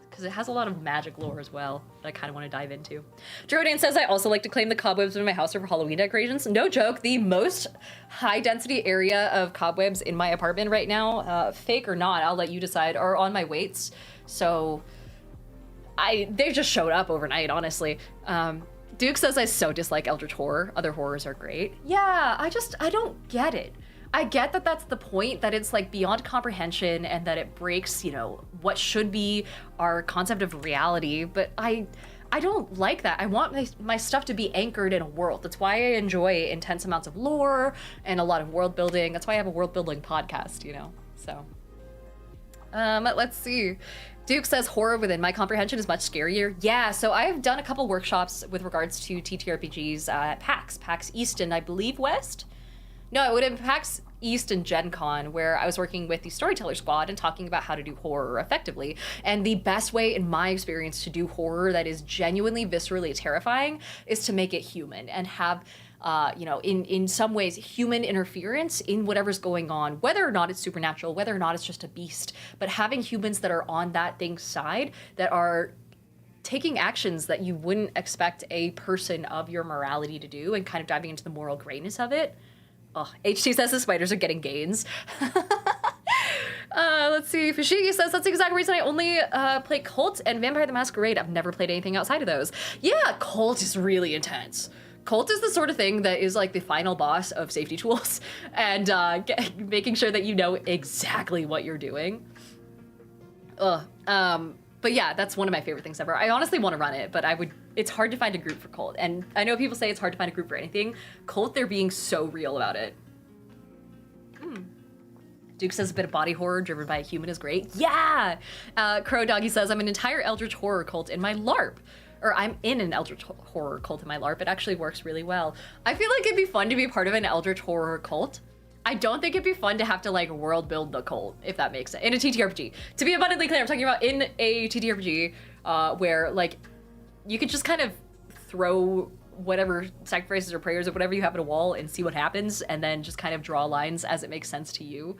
because it has a lot of magic lore as well that I kind of want to dive into. Drodan says, I also like to claim the cobwebs in my house for Halloween decorations. No joke, the most high-density area of cobwebs in my apartment right now, fake or not, I'll let you decide, are on my weights. So they just showed up overnight, honestly. Duke says, I so dislike Eldritch Horror. Other horrors are great. Yeah, I don't get it. I get that that's the point, that it's like beyond comprehension and that it breaks, what should be our concept of reality, but I don't like that. I want my stuff to be anchored in a world. That's why I enjoy intense amounts of lore and a lot of world building. That's why I have a world building podcast, so. Let's see. Duke says horror within my comprehension is much scarier. Yeah, so I've done a couple workshops with regards to TTRPGs at PAX East and I believe West. No, it would have been PAX East and Gen Con, where I was working with the Storyteller Squad and talking about how to do horror effectively. And the best way, in my experience, to do horror that is genuinely viscerally terrifying is to make it human and have, in some ways, human interference in whatever's going on, whether or not it's supernatural, whether or not it's just a beast, but having humans that are on that thing's side, that are taking actions that you wouldn't expect a person of your morality to do and kind of diving into the moral grayness of it. Oh, HT says the spiders are getting gains. Let's see. Fushigi says that's the exact reason I only play Cult and Vampire the Masquerade. I've never played anything outside of those. Yeah, Cult is really intense. Cult is the sort of thing that is like the final boss of safety tools and making sure that you know exactly what you're doing. But yeah, that's one of my favorite things ever. I honestly want to run it, but it's hard to find a group for Cult. And I know people say it's hard to find a group for anything. Cult, they're being so real about it. Duke says a bit of body horror driven by a human is great. Yeah! Crow Doggy says, I'm an entire Eldritch Horror cult in my LARP. Or I'm in an Eldritch Horror cult in my LARP. It actually works really well. I feel like it'd be fun to be part of an Eldritch Horror cult. I don't think it'd be fun to have to like world build the cult, if that makes sense. In a TTRPG. To be abundantly clear, I'm talking about in a TTRPG where like you could just kind of throw whatever sacrifices or prayers or whatever you have at a wall and see what happens, and then just kind of draw lines as it makes sense to you.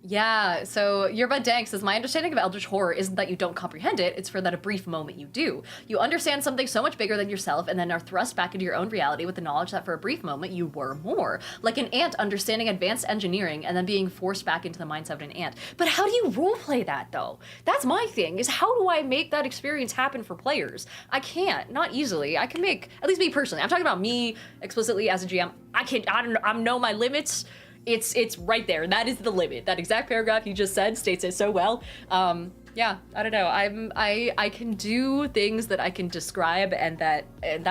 Yeah, so Yerbud Dank says, my understanding of Eldritch Horror isn't that you don't comprehend it, it's for that a brief moment you do. You understand something so much bigger than yourself and then are thrust back into your own reality with the knowledge that for a brief moment you were more. Like an ant understanding advanced engineering and then being forced back into the mindset of an ant. But how do you roleplay that though? That's my thing, is how do I make that experience happen for players? I can't, not easily. I can make, at least me personally, I'm talking about me explicitly as a GM, I know my limits. It's right there. That is the limit. That exact paragraph you just said states it so well. Yeah, I don't know. I can do things that I can describe, and that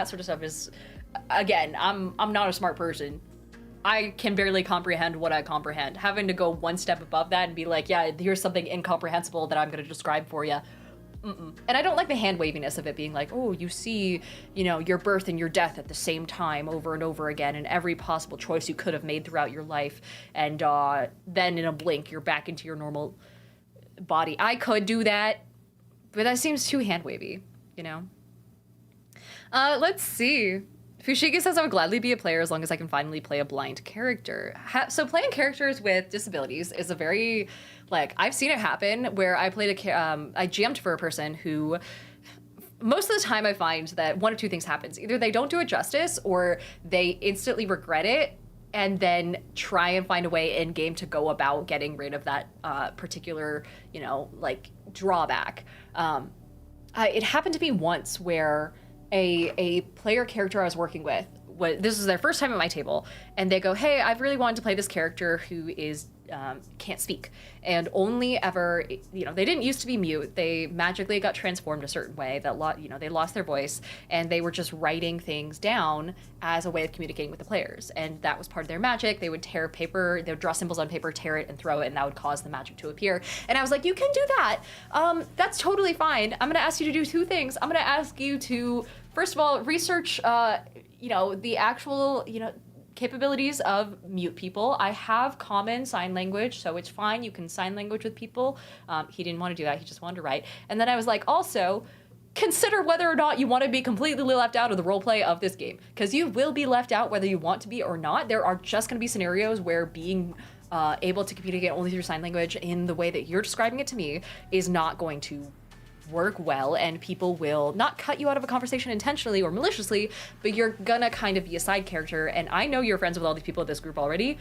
sort of stuff is, again, I'm not a smart person. I can barely comprehend what I comprehend. Having to go one step above that and be like, yeah, here's something incomprehensible that I'm going to describe for you. And I don't like the hand waviness of it being like, oh, you see, you know, your birth and your death at the same time over and over again, and every possible choice you could have made throughout your life, and then in a blink you're back into your normal body. I could do that, but that seems too hand wavy, you know. Let's see. Fushigi says I would gladly be a player as long as I can finally play a blind character. So playing characters with disabilities is a very, like, I've seen it happen where I played I GM'd for a person who, most of the time I find that one of two things happens. Either they don't do it justice or they instantly regret it and then try and find a way in game to go about getting rid of that particular, you know, like drawback. It happened to me once where a player character I was working with, this is their first time at my table, and they go, hey, I've really wanted to play this character who is can't speak, and only ever, you know, they didn't used to be mute, they magically got transformed a certain way that you know, they lost their voice, and they were just writing things down as a way of communicating with the players, and that was part of their magic. They would tear paper, they would draw symbols on paper, tear it and throw it, and that would cause the magic to appear. And I was like, you can do that, that's totally fine. I'm gonna ask you to do two things. I'm gonna ask you to, first of all, research you know, the actual, you know, capabilities of mute people. I have common sign language, so it's fine. You can sign language with people. He didn't want to do that. He just wanted to write. And then I was like, also, consider whether or not you want to be completely left out of the roleplay of this game, because you will be left out whether you want to be or not. There are just going to be scenarios where being able to communicate only through sign language in the way that you're describing it to me is not going to work well, and people will not cut you out of a conversation intentionally or maliciously, but you're gonna kind of be a side character, and I know you're friends with all these people at this group already.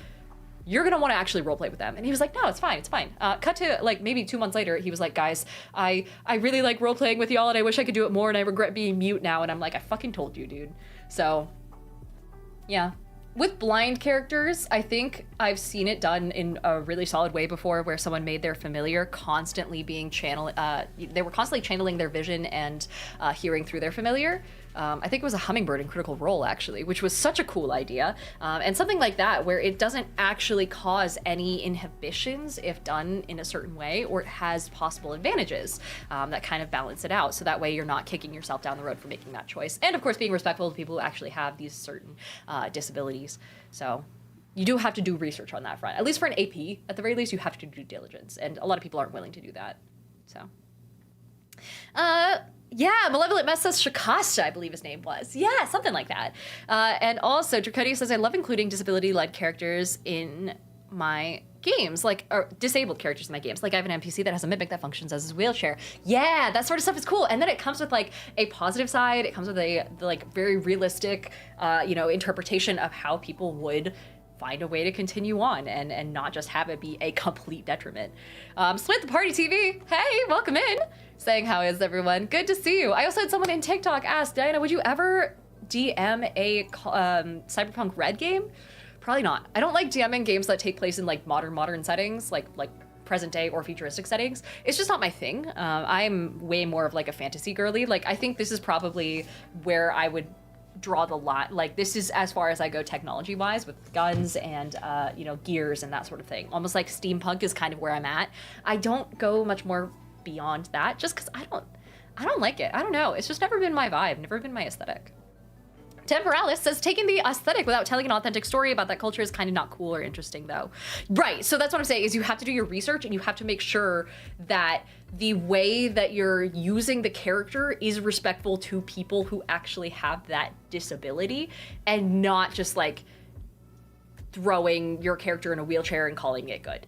You're gonna want to actually roleplay with them. And he was like, no, it's fine, it's fine. Cut to like maybe 2 months later, he was like, guys, I really like roleplaying with y'all, and I wish I could do it more, and I regret being mute now. And I'm like, I fucking told you, dude. So yeah. With blind characters, I think I've seen it done in a really solid way before, where someone made their familiar constantly being they were constantly channeling their vision and hearing through their familiar. I think it was a hummingbird in Critical Role, actually, which was such a cool idea. And something like that, where it doesn't actually cause any inhibitions if done in a certain way, or it has possible advantages that kind of balance it out. So that way you're not kicking yourself down the road for making that choice. And of course, being respectful to people who actually have these certain disabilities. So you do have to do research on that front. At least for an AP, at the very least, you have to do due diligence. And a lot of people aren't willing to do that. So, yeah, Malevolent Mess says Shakasta, I believe his name was. Yeah, something like that. And also, Dracodia says, I love including disability-led characters in my games, like, or disabled characters in my games. Like, I have an NPC that has a mimic that functions as his wheelchair. Yeah, that sort of stuff is cool. And then it comes with, like, a positive side. It comes with the like, very realistic, you know, interpretation of how people would find a way to continue on and not just have it be a complete detriment. Split the Party TV, hey, welcome in. Saying, how is everyone? Good to see you. I also had someone in TikTok ask, Diana, would you ever DM a Cyberpunk Red game? Probably not. I don't like DMing games that take place in like modern settings, like present day or futuristic settings. It's just not my thing. I'm way more of like a fantasy girly. Like, I think this is probably where I would draw the line. Like, this is as far as I go technology wise with guns and you know, gears and that sort of thing. Almost like steampunk is kind of where I'm at. I don't go much more beyond that just because I don't like it. I don't know. It's just never been my vibe, never been my aesthetic. Temporalis says, taking the aesthetic without telling an authentic story about that culture is kind of not cool or interesting, though. Right, so that's what I'm saying, is you have to do your research and you have to make sure that the way that you're using the character is respectful to people who actually have that disability and not just like throwing your character in a wheelchair and calling it good.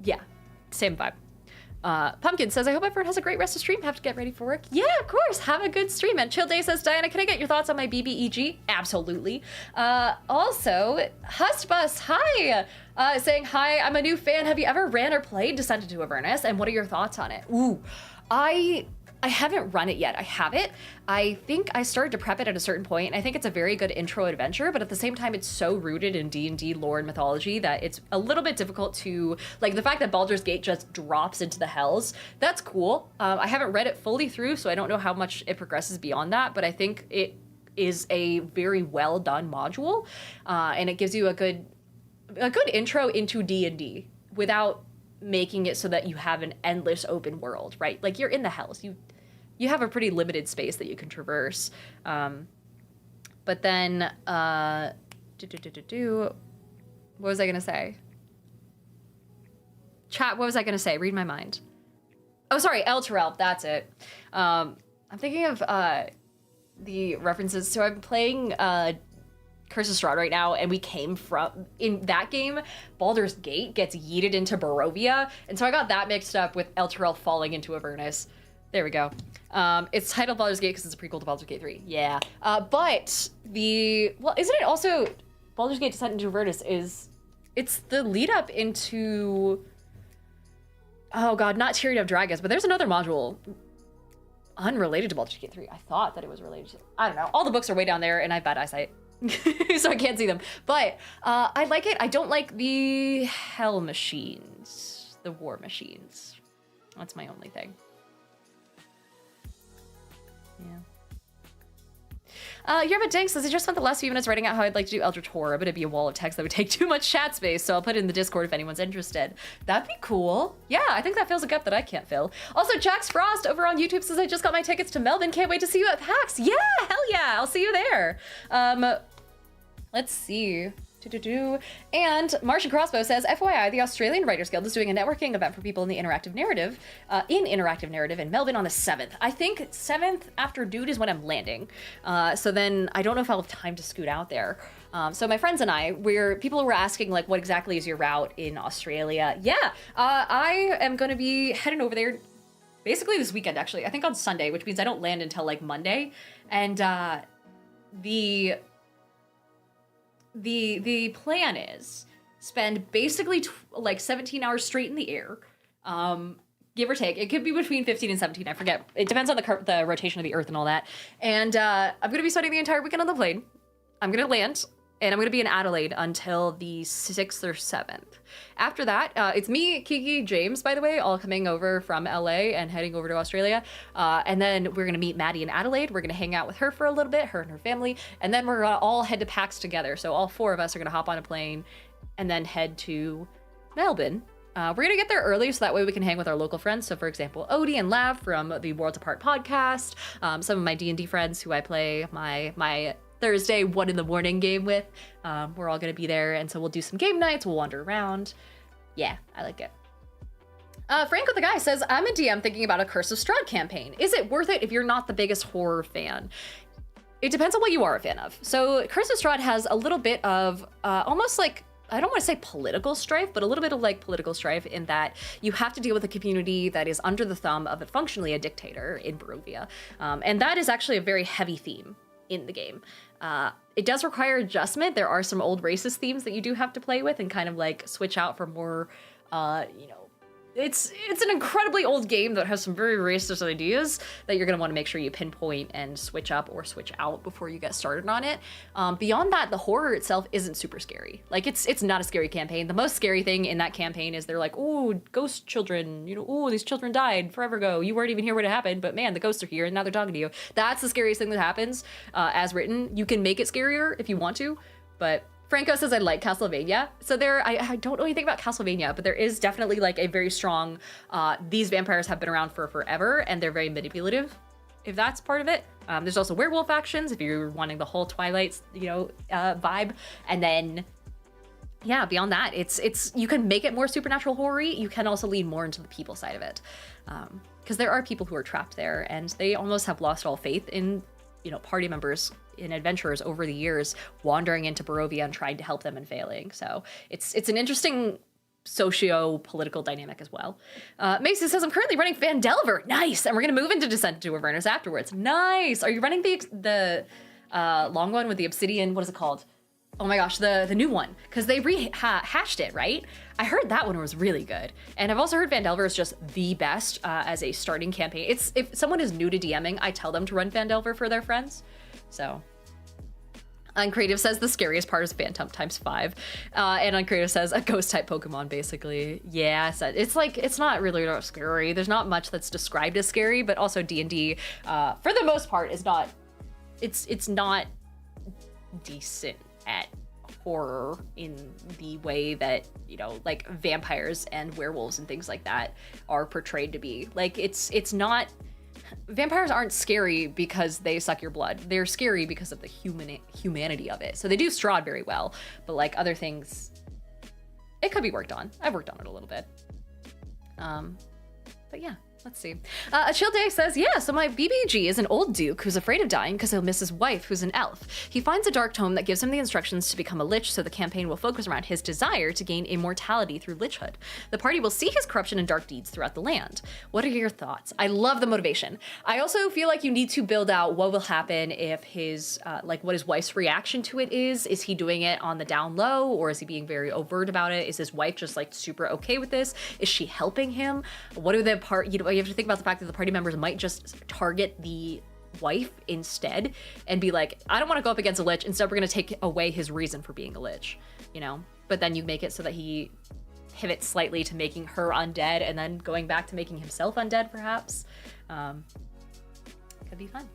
Yeah, same vibe. Pumpkin says, I hope everyone has a great rest of stream. Have to get ready for work. Yeah, of course. Have a good stream. And Chill Day says, Diana, can I get your thoughts on my BBEG? Absolutely. Also, Hustbus, hi. Saying, hi, I'm a new fan. Have you ever ran or played Descent into Avernus? And what are your thoughts on it? Ooh, I haven't run it yet. I have it. I think I started to prep it at a certain point, and I think it's a very good intro adventure, but at the same time, it's so rooted in D&D lore and mythology that it's a little bit difficult to, like, the fact that Baldur's Gate just drops into the Hells, that's cool. I haven't read it fully through, so I don't know how much it progresses beyond that, but I think it is a very well done module, and it gives you a good intro into D&D without making it so that you have an endless open world, right? Like, you're in the Hells. You have a pretty limited space that you can traverse. But then, what was I gonna say? Chat, what was I gonna say? Read my mind. Oh, sorry, El Terrell, that's it. I'm thinking of the references. So I'm playing Curse of Strahd right now, and we came from, in that game, Baldur's Gate gets yeeted into Barovia, and so I got that mixed up with El Terrell falling into Avernus. There we go. It's titled Baldur's Gate because it's a prequel to Baldur's Gate 3. Yeah. But well, isn't it also Baldur's Gate Descent into Avernus it's the lead up into, oh god, not Tyrion of Dragons, but there's another module unrelated to Baldur's Gate 3. I thought that it was related to, I don't know. All the books are way down there and I have bad eyesight. So I can't see them. But I like it. I don't like the hell machines, the war machines. That's my only thing. Yeah. Yerba Dink says, I just spent the last few minutes writing out how I'd like to do Eldritch Horror, but it'd be a wall of text that would take too much chat space, so I'll put it in the Discord if anyone's interested. That'd be cool. Yeah, I think that fills a gap that I can't fill. Also, Jax Frost over on YouTube says, I just got my tickets to Melbourne. Can't wait to see you at PAX. Yeah, hell yeah, I'll see you there. Let's see. And Martian Crossbow says, FYI, the Australian Writers Guild is doing a networking event for people in the interactive narrative, in Melbourne on the 7th. I think 7th after Dude is when I'm landing. So then I don't know if I'll have time to scoot out there. So my friends and I, people were asking, like, what exactly is your route in Australia? Yeah, I am going to be heading over there basically this weekend, actually. I think on Sunday, which means I don't land until, like, Monday. And the plan is spend basically like 17 hours straight in the air, give or take. It could be between 15 and 17, I forget. It depends on the rotation of the Earth and all that. And I'm going to be spending the entire weekend on the plane. I'm going to land, and I'm going to be in Adelaide until the 6th or 7th. After that, it's me, Kiki, James, by the way, all coming over from LA and heading over to Australia. And then we're going to meet Maddie in Adelaide. We're going to hang out with her for a little bit, her and her family. And then we're going to all head to PAX together. So all four of us are going to hop on a plane and then head to Melbourne. We're going to get there early so that way we can hang with our local friends. So, for example, Odie and Lav from the Worlds Apart podcast, some of my D&D friends who I play my Thursday 1 a.m. game with. We're all going to be there, and so we'll do some game nights. We'll wander around. Yeah, I like it. Franco the Guy says, I'm a DM thinking about a Curse of Strahd campaign. Is it worth it if you're not the biggest horror fan? It depends on what you are a fan of. So Curse of Strahd has a little bit of almost like, I don't want to say political strife, but a little bit of like political strife in that you have to deal with a community that is under the thumb of functionally a dictator in Barovia. And that is actually a very heavy theme in the game. It does require adjustment. There are some old racist themes that you do have to play with and kind of like switch out for more, you know, it's an incredibly old game that has some very racist ideas that you're going to want to make sure you pinpoint and switch up or switch out before you get started on it. Beyond that, the horror itself isn't super scary. Like it's not a scary campaign. The most scary thing in that campaign is they're like, oh, ghost children, you know, oh, these children died forever ago. You weren't even here when it happened, but man, the ghosts are here and now they're talking to you. That's the scariest thing that happens as written. You can make it scarier if you want to, but Franco says, I like Castlevania. So I don't know anything about Castlevania, but there is definitely like a very strong, these vampires have been around for forever and they're very manipulative, if that's part of it. There's also werewolf actions if you're wanting the whole Twilight, you know, vibe. And then, yeah, beyond that, it's you can make it more supernatural horror-y. You can also lean more into the people side of it. Because there are people who are trapped there and they almost have lost all faith in, you know, party members and adventurers over the years wandering into Barovia and trying to help them and failing. So it's an interesting socio-political dynamic as well. Macy says, I'm currently running Phandelver. Nice. And we're going to move into Descent into Avernus afterwards. Nice. Are you running the long one with the obsidian? What is it called? Oh my gosh, the new one. Because they rehashed it, right? I heard that one was really good. And I've also heard Phandelver is just the best as a starting campaign. If someone is new to DMing, I tell them to run Phandelver for their friends. So, Uncreative says the scariest part is Phantom times 5. And Uncreative says a ghost type Pokemon, basically. Yeah, so it's like, it's not really scary. There's not much that's described as scary, but also D&D, for the most part, is not, it's not decent at horror in the way that, you know, like vampires and werewolves and things like that are portrayed to be. Like, it's not, vampires aren't scary because they suck your blood. They're scary because of the humanity of it. So they do Strahd very well, but like other things, it could be worked on. I've worked on it a little bit. But yeah. Let's see. A Chill Day says, yeah, so my BBG is an old duke who's afraid of dying because he'll miss his wife, who's an elf. He finds a dark tome that gives him the instructions to become a lich, so the campaign will focus around his desire to gain immortality through lichhood. The party will see his corruption and dark deeds throughout the land. What are your thoughts? I love the motivation. I also feel like you need to build out what will happen if his, like what his wife's reaction to it is. Is he doing it on the down low, or is he being very overt about it? Is his wife just like super okay with this? Is she helping him? What are the you have to think about the fact that the party members might just target the wife instead and be like, I don't want to go up against a lich. Instead, we're going to take away his reason for being a lich, you know? But then you make it so that he pivots slightly to making her undead and then going back to making himself undead, perhaps. Could be fun.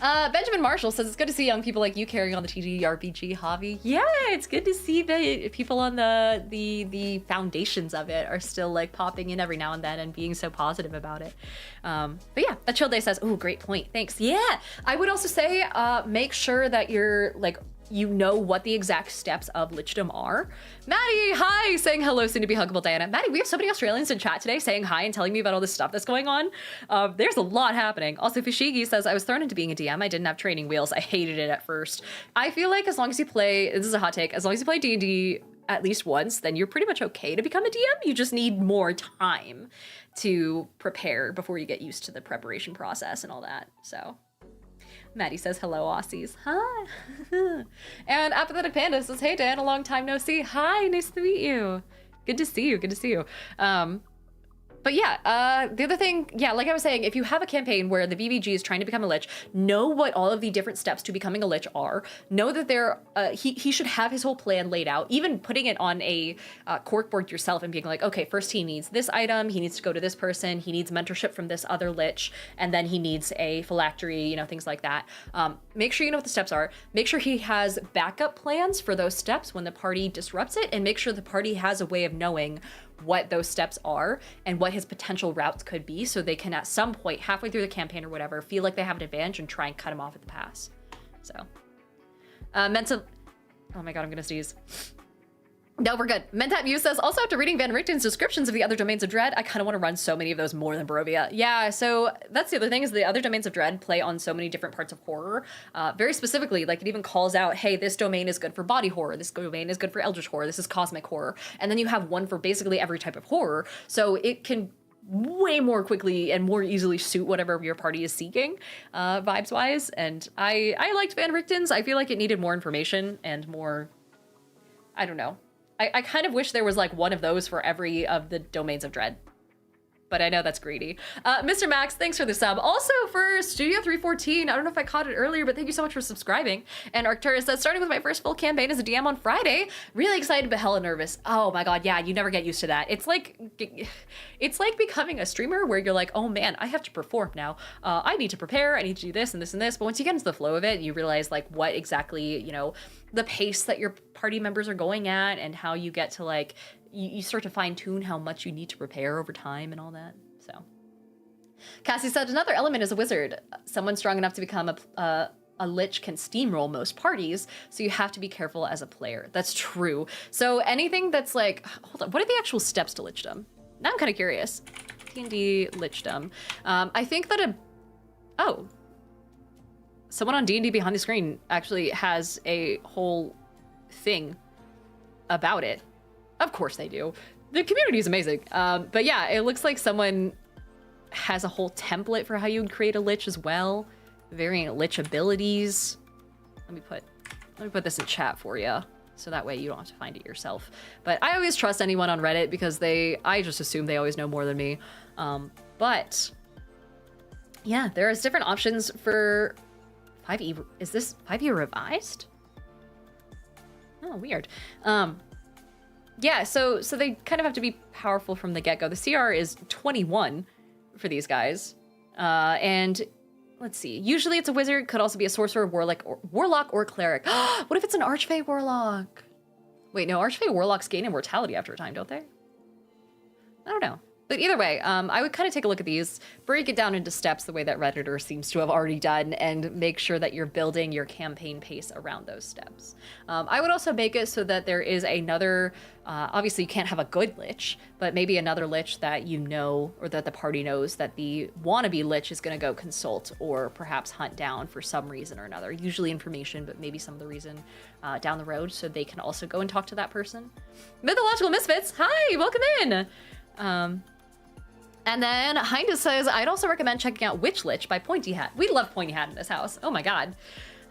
Benjamin Marshall says, it's good to see young people like you carrying on the TTRPG hobby. Yeah, it's good to see that people on the foundations of it are still like popping in every now and then and being so positive about it. But yeah, A Chill Day says, oh, great point, thanks. Yeah, I would also say make sure that you're like, you know what the exact steps of lichdom are. Maddie, hi, saying hello, soon to be huggable Diana. Maddie, we have so many Australians in chat today saying hi and telling me about all this stuff that's going on. There's a lot happening. Also, Fushigi says, I was thrown into being a DM. I didn't have training wheels. I hated it at first. I feel like as long as you play, this is a hot take, as long as you play D&D at least once, then you're pretty much okay to become a DM. You just need more time to prepare before you get used to the preparation process and all that, so. Maddie says, hello, Aussies. Hi. And Apathetic Panda says, hey, Dan, a long time no see. Hi, nice to meet you. Good to see you, good to see you. But yeah, the other thing, yeah, like I was saying, if you have a campaign where the BBG is trying to become a lich, know what all of the different steps to becoming a lich are. Know that he should have his whole plan laid out, even putting it on a corkboard yourself and being like, okay, first he needs this item, he needs to go to this person, he needs mentorship from this other lich, and then he needs a phylactery, you know, things like that. Make sure you know what the steps are. Make sure he has backup plans for those steps when the party disrupts it, and make sure the party has a way of knowing what those steps are and what his potential routes could be, so they can at some point halfway through the campaign or whatever feel like they have an advantage and try and cut him off at the pass. So mental, oh my god, I'm gonna sneeze. No, we're good. Mentat Muse says, also after reading Van Richten's descriptions of the other domains of Dread, I kind of want to run so many of those more than Barovia. Yeah, so that's the other thing, is the other domains of Dread play on so many different parts of horror. Very specifically, like it even calls out, hey, this domain is good for body horror, this domain is good for eldritch horror, this is cosmic horror. And then you have one for basically every type of horror. So it can way more quickly and more easily suit whatever your party is seeking, vibes wise. And I liked Van Richten's. I feel like it needed more information and more, I don't know. I kind of wish there was like one of those for every of the domains of dread. But I know that's greedy. Mr. Max, thanks for the sub. Also for Studio 314, I don't know if I caught it earlier, but thank you so much for subscribing. And Arcturus says, starting with my first full campaign as a DM on Friday. Really excited but hella nervous. Oh my god, yeah, you never get used to that. It's like becoming a streamer where you're like, oh man, I have to perform now. I need to prepare, I need to do this and this and this. But once you get into the flow of it, you realize like what exactly, you know, the pace that your party members are going at and how you get to like, you start to fine tune how much you need to prepare over time and all that. So Cassie said another element is a wizard. Someone strong enough to become a lich can steamroll most parties, so you have to be careful as a player. That's true. So anything that's like, hold on, what are the actual steps to lichdom? Now I'm kind of curious. D&D lichdom. I think that someone on D&D behind the screen actually has a whole thing about it. Of course they do. The community is amazing. But yeah, it looks like someone has a whole template for how you would create a lich as well. Varying lich abilities. Let me put this in chat for you, so that way you don't have to find it yourself. But I always trust anyone on Reddit because I just assume they always know more than me. But yeah, there's different options for 5e. Is this 5e revised? Oh, weird. Yeah, so they kind of have to be powerful from the get-go. The CR is 21 for these guys. And let's see. Usually it's a wizard, could also be a sorcerer, warlock, or cleric. What if it's an archfey warlock? Wait, no, archfey warlocks gain immortality after a time, don't they? I don't know. But either way, I would kind of take a look at these, break it down into steps the way that Redditor seems to have already done, and make sure that you're building your campaign pace around those steps. I would also make it so that there is another, obviously you can't have a good lich, but maybe another lich that you know, or that the party knows that the wannabe lich is going to go consult or perhaps hunt down for some reason or another. Usually information, but maybe some of the reason down the road, so they can also go and talk to that person. Mythological Misfits, hi, welcome in! And then Hindus says, I'd also recommend checking out Witch Lich by Pointy Hat. We love Pointy Hat in this house. Oh my god.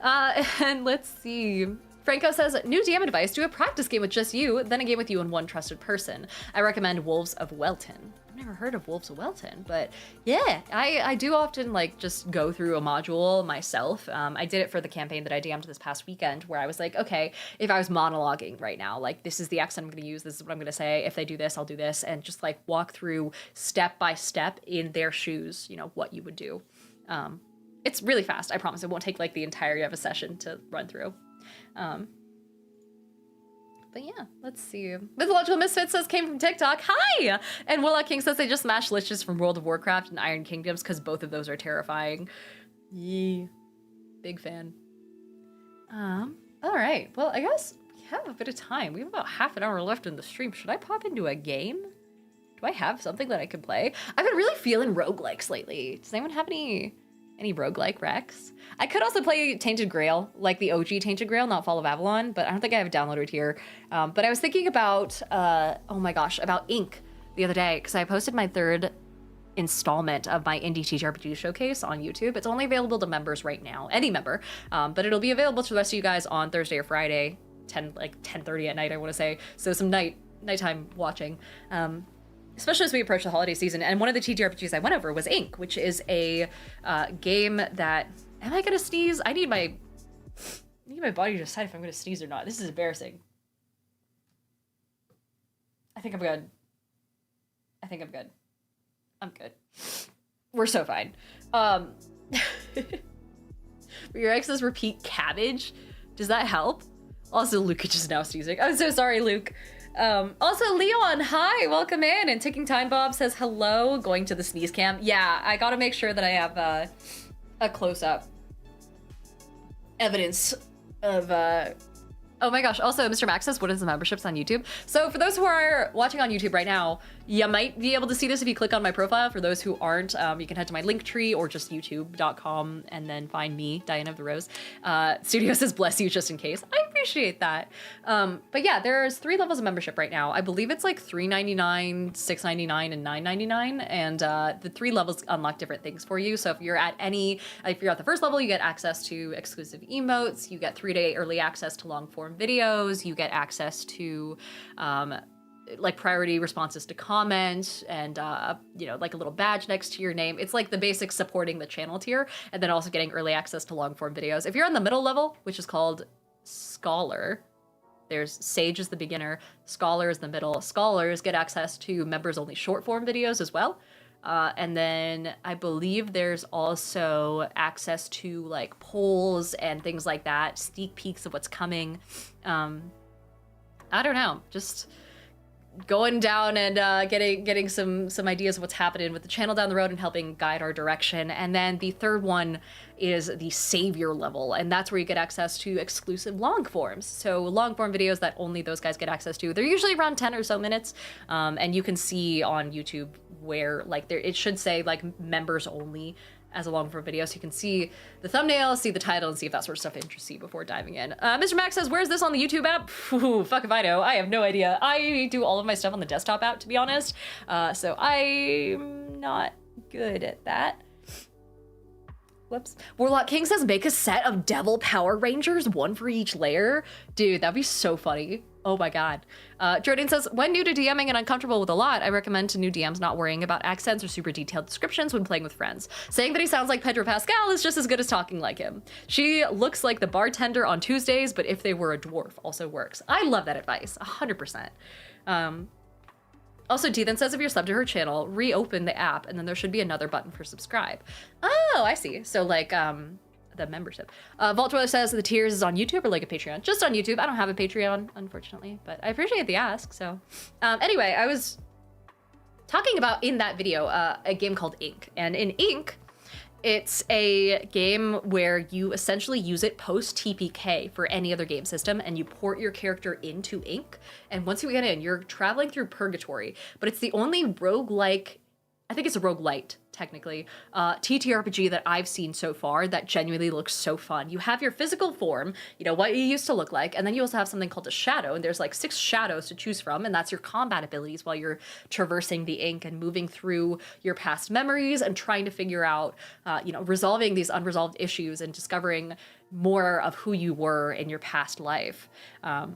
And let's see. Franco says, new DM advice, do a practice game with just you, then a game with you and one trusted person. I recommend Wolves of Welton. I've never heard of Wolves of Welton, but yeah, I do often like just go through a module myself. I did it for the campaign that I DM'd this past weekend, where I was like, okay, if I was monologuing right now, like this is the accent I'm gonna use, this is what I'm gonna say, if they do this, I'll do this, and just like walk through step by step in their shoes, you know, what you would do. It's really fast, I promise. It won't take like the entirety of a session to run through. But yeah, let's see. Mythological Misfit says, came from TikTok. Hi! And Warlock King says they just smashed liches from World of Warcraft and Iron Kingdoms because both of those are terrifying. Yee. Big fan. All right. Well, I guess we have a bit of time. We have about half an hour left in the stream. Should I pop into a game? Do I have something that I can play? I've been really feeling roguelikes lately. Does anyone have any roguelike recs? I could also play Tainted Grail, like the OG Tainted Grail, not Fall of Avalon, but I don't think I have it downloaded here. But I was thinking about, oh my gosh, about Ink the other day, because I posted my third installment of my indie TTRPG showcase on YouTube. It's only available to members right now, any member, but it'll be available to the rest of you guys on Thursday or Friday, 10:30 at night, I want to say. So some nighttime watching. Especially as we approach the holiday season. And one of the TTRPGs I went over was Ink, which is a game that, am I gonna sneeze? I need my body to decide if I'm gonna sneeze or not. This is embarrassing. I think I'm good. I'm good. We're so fine. Your ex says repeat cabbage. Does that help? Also, Luke is just now sneezing. I'm so sorry, Luke. Also, Leon, hi, welcome in. And Ticking Time Bob says hello, going to the sneeze cam. Yeah, I gotta make sure that I have a close-up evidence of, oh my gosh, also, Mr. Max says, what is the memberships on YouTube? So for those who are watching on YouTube right now, you might be able to see this if you click on my profile. For those who aren't, you can head to my link tree or just youtube.com and then find me, Diana of the Rose. Studio says, bless you, just in case. I appreciate appreciate that. But yeah, there's 3 levels of membership right now. I believe it's like $3.99, $6.99, and $9.99, and the 3 levels unlock different things for you. So if you're at the first level, you get access to exclusive emotes, you get 3-day early access to long form videos, you get access to like priority responses to comments and like a little badge next to your name. It's like the basic supporting the channel tier, and then also getting early access to long form videos. If you're on the middle level, which is called Scholar, there's Sage is the beginner, Scholar is the middle. Scholars get access to members only short form videos as well. And then I believe there's also access to like polls and things like that, sneak peeks of what's coming. I don't know, just going down and getting some ideas of what's happening with the channel down the road and helping guide our direction. And then the third one is the savior level, and that's where you get access to exclusive long forms. So long form videos that only those guys get access to. They're usually around 10 or so minutes, and you can see on YouTube where like it should say like members only as a long form video, so you can see the thumbnail, see the title, and see if that sort of stuff interests you before diving in. Mr. Max says, where's this on the YouTube app? Ooh, fuck if I know. I have no idea. I do all of my stuff on the desktop app, to be honest, so I'm not good at that. Whoops. Warlock King says, make a set of Devil Power Rangers, 1 for each layer. Dude, that'd be so funny. Oh my god. Jordan says, when new to DMing and uncomfortable with a lot, I recommend to new DMs not worrying about accents or super detailed descriptions when playing with friends. Saying that he sounds like Pedro Pascal is just as good as talking like him. She looks like the bartender on Tuesdays, but if they were a dwarf also works. I love that advice, 100%. Also, Deethan says if you're subbed to her channel, reopen the app, and then there should be another button for subscribe. Oh, I see. So like, the membership. Vault Dweller says the tiers is on YouTube or like a Patreon. Just on YouTube. I don't have a Patreon, unfortunately, but I appreciate the ask. So anyway, I was talking about in that video a game called Ink. And in Ink, it's a game where you essentially use it post TPK for any other game system, and you port your character into Ink. And once you get in, you're traveling through purgatory, but it's the only roguelike, I think it's a roguelite, technically, TTRPG that I've seen so far that genuinely looks so fun. You have your physical form, you know, what you used to look like, and then you also have something called a shadow, and there's like 6 shadows to choose from, and that's your combat abilities while you're traversing the Ink and moving through your past memories and trying to figure out, resolving these unresolved issues and discovering more of who you were in your past life. And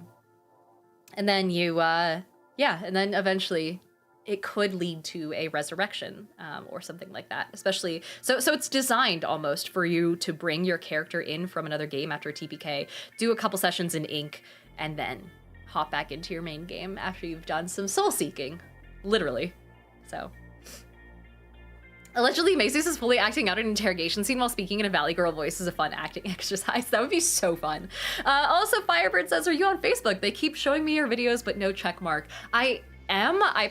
then and then eventually it could lead to a resurrection or something like that, especially, so it's designed almost for you to bring your character in from another game after TPK, do a couple sessions in Ink, and then hop back into your main game after you've done some soul seeking, literally. So. Allegedly, Macy's is fully acting out an interrogation scene while speaking in a Valley Girl voice as a fun acting exercise. That would be so fun. Also, Firebird says, are you on Facebook? They keep showing me your videos, but no check mark. I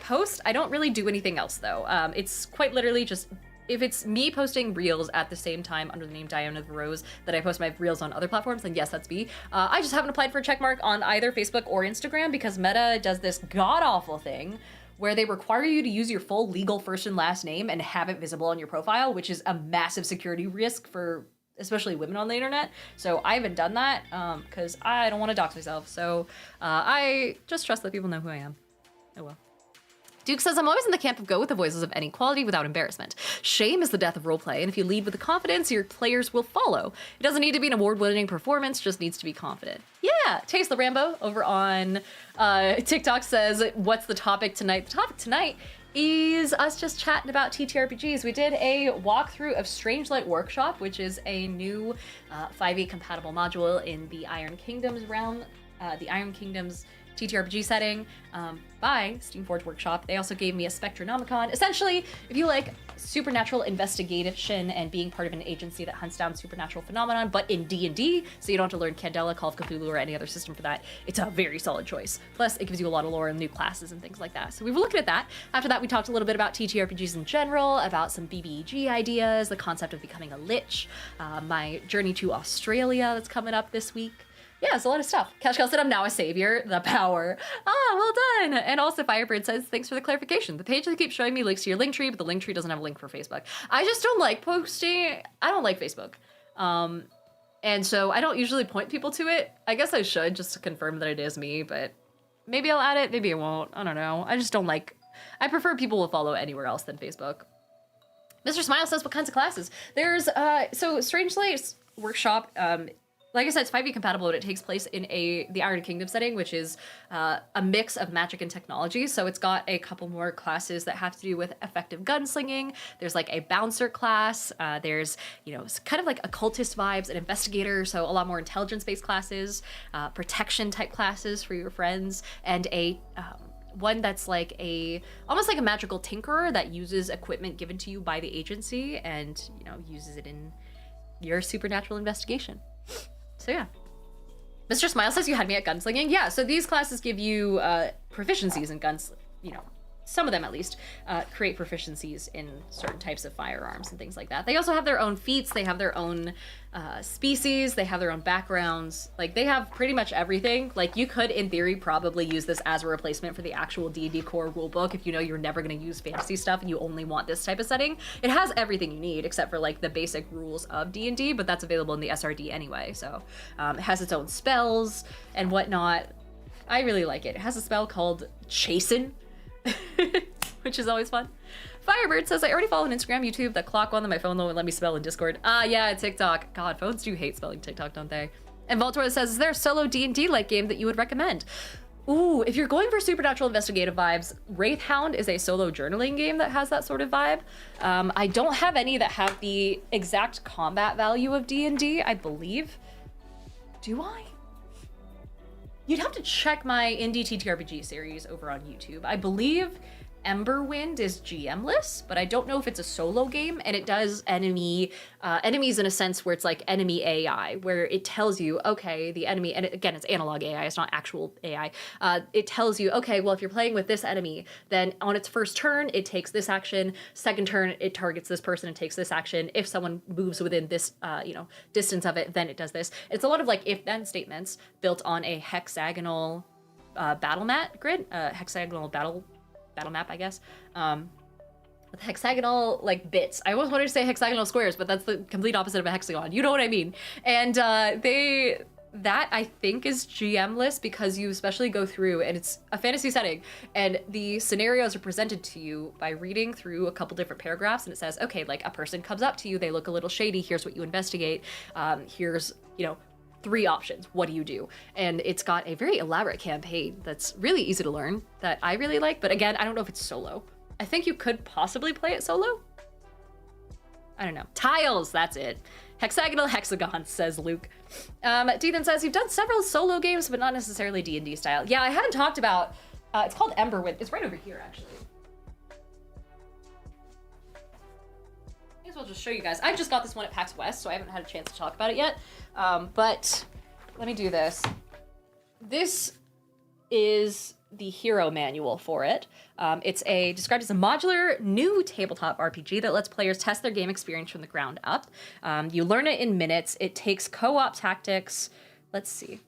post. I don't really do anything else though. It's quite literally just, if it's me posting reels at the same time under the name Diana the Rose that I post my reels on other platforms, then yes, that's me. I just haven't applied for a check mark on either Facebook or Instagram because Meta does this god-awful thing where they require you to use your full legal first and last name and have it visible on your profile, which is a massive security risk for especially women on the internet. So I haven't done that because I don't want to dox myself. So I just trust that people know who I am. Oh well. Duke says, I'm always in the camp of go with the voices of any quality without embarrassment. Shame is the death of roleplay, and if you lead with the confidence, your players will follow. It doesn't need to be an award-winning performance, just needs to be confident. Yeah, Taste the Rambo over on TikTok says, what's the topic tonight? The topic tonight is us just chatting about TTRPGs. We did a walkthrough of Strangelight Workshop, which is a new 5e compatible module in the Iron Kingdoms realm, the Iron Kingdoms TTRPG setting by Steamforged Workshop. They also gave me a Spectronomicon. Essentially, if you like supernatural investigation and being part of an agency that hunts down supernatural phenomenon, but in D&D, so you don't have to learn Candela, Call of Cthulhu, or any other system for that, it's a very solid choice. Plus, it gives you a lot of lore and new classes and things like that. So we were looking at that. After that, we talked a little bit about TTRPGs in general, about some BBEG ideas, the concept of becoming a lich, my journey to Australia that's coming up this week. Yeah, it's a lot of stuff. Cashcal said, I'm now a savior. The power. Ah, well done. And also Firebird says, thanks for the clarification. The page that keeps showing me links to your link tree, but the link tree doesn't have a link for Facebook. I just don't like posting. I don't like Facebook. And so I don't usually point people to it. I guess I should just to confirm that it is me, but maybe I'll add it, maybe I won't. I don't know. I just don't like, I prefer people will follow anywhere else than Facebook. Mr. Smile says, what kinds of classes? There's, so Strange Lace Workshop, like I said, it's 5e compatible, but it takes place in the Iron Kingdom setting, which is a mix of magic and technology. So it's got a couple more classes that have to do with effective gunslinging. There's like a bouncer class. There's, you know, kind of like occultist vibes, an investigator, so a lot more intelligence-based classes, protection type classes for your friends, and a one that's like almost like a magical tinkerer that uses equipment given to you by the agency and, you know, uses it in your supernatural investigation. So yeah. Mr. Smile says you had me at gunslinging. Yeah, so these classes give you proficiencies in guns, you know, some of them at least, create proficiencies in certain types of firearms and things like that. They also have their own feats, they have their own species, they have their own backgrounds. Like, they have pretty much everything. Like, you could, in theory, probably use this as a replacement for the actual D&D core rulebook if you know you're never going to use fantasy stuff and you only want this type of setting. It has everything you need except for, like, the basic rules of D&D, but that's available in the SRD anyway. So it has its own spells and whatnot. I really like it. It has a spell called Chasten, which is always fun. Firebird says, I already follow on Instagram, YouTube, the clock one that my phone won't let me spell in Discord. Yeah, TikTok. God, phones do hate spelling TikTok, don't they? And Voltor says, is there a solo D&D-like game that you would recommend? Ooh, if you're going for supernatural investigative vibes, Wraithhound is a solo journaling game that has that sort of vibe. I don't have any that have the exact combat value of D&D, I believe. Do I? You'd have to check my indie TTRPG series over on YouTube. I believe Emberwind is GM-less, but I don't know if it's a solo game, and it does enemies in a sense where it's like enemy AI, where it tells you, okay, the enemy, and again, it's analog AI, it's not actual AI. It tells you, okay, well, if you're playing with this enemy, then on its first turn, it takes this action. Second turn, it targets this person and takes this action. If someone moves within this, distance of it, then it does this. It's a lot of like if-then statements built on a hexagonal battle mat grid, hexagonal battle map, I guess, with hexagonal like bits. I always wanted to say hexagonal squares, but that's the complete opposite of a hexagon. You know what I mean? And that I think is GM-less because you especially go through, and it's a fantasy setting, and the scenarios are presented to you by reading through a couple different paragraphs, and it says, okay, like a person comes up to you, they look a little shady, here's what you investigate, here's, 3 options. What do you do? And it's got a very elaborate campaign that's really easy to learn that I really like. But again, I don't know if it's solo. I think you could possibly play it solo. I don't know. Tiles, that's it. Hexagonal hexagons, says Luke. Deethan says, you've done several solo games, but not necessarily D&D style. Yeah, I hadn't talked about, it's called Emberwind. It's right over here, actually. I'll just show you guys. I just got this one at PAX West, so I haven't had a chance to talk about it yet. But let me do this. This is the hero manual for it. It's described as a modular new tabletop RPG that lets players test their game experience from the ground up. You learn it in minutes. It takes co-op tactics. Let's see.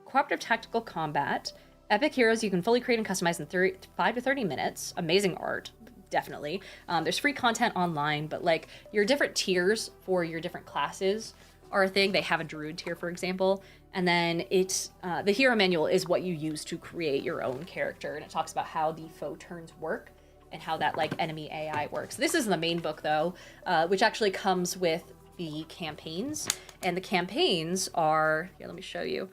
Cooperative tactical combat. Epic heroes you can fully create and customize in 5 to 30 minutes. Amazing art. Definitely. There's free content online, but like your different tiers for your different classes are a thing. They have a druid tier, for example, and then it's the hero manual is what you use to create your own character, and it talks about how the foe turns work and how that like enemy AI works. This is the main book though, which actually comes with the campaigns, and the campaigns are here. Let me show you.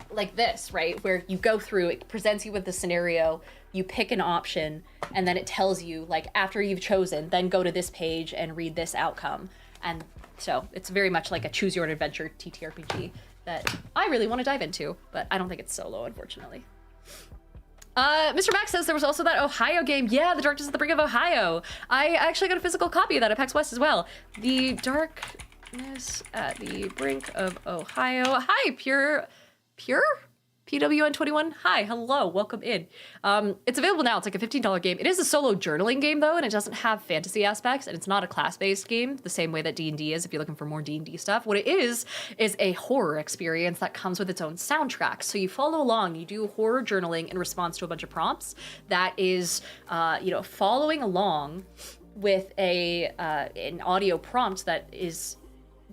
Like this, right? Where you go through, it presents you with the scenario, you pick an option, and then it tells you, like, after you've chosen, then go to this page and read this outcome. And so it's very much like a choose your own adventure TTRPG that I really want to dive into, but I don't think it's solo, unfortunately. Mr. Max says there was also that Ohio game. Yeah, The Darkness at the Brink of Ohio. I actually got a physical copy of that at PAX West as well. The Darkness at the Brink of Ohio. Hi, Pure? PWN21, hi, hello, welcome in. It's available now, it's like a $15 game. It is a solo journaling game though, and it doesn't have fantasy aspects, and it's not a class-based game, the same way that D&D is if you're looking for more D&D stuff. What it is a horror experience that comes with its own soundtrack. So you follow along, you do horror journaling in response to a bunch of prompts that is, following along with an audio prompt that is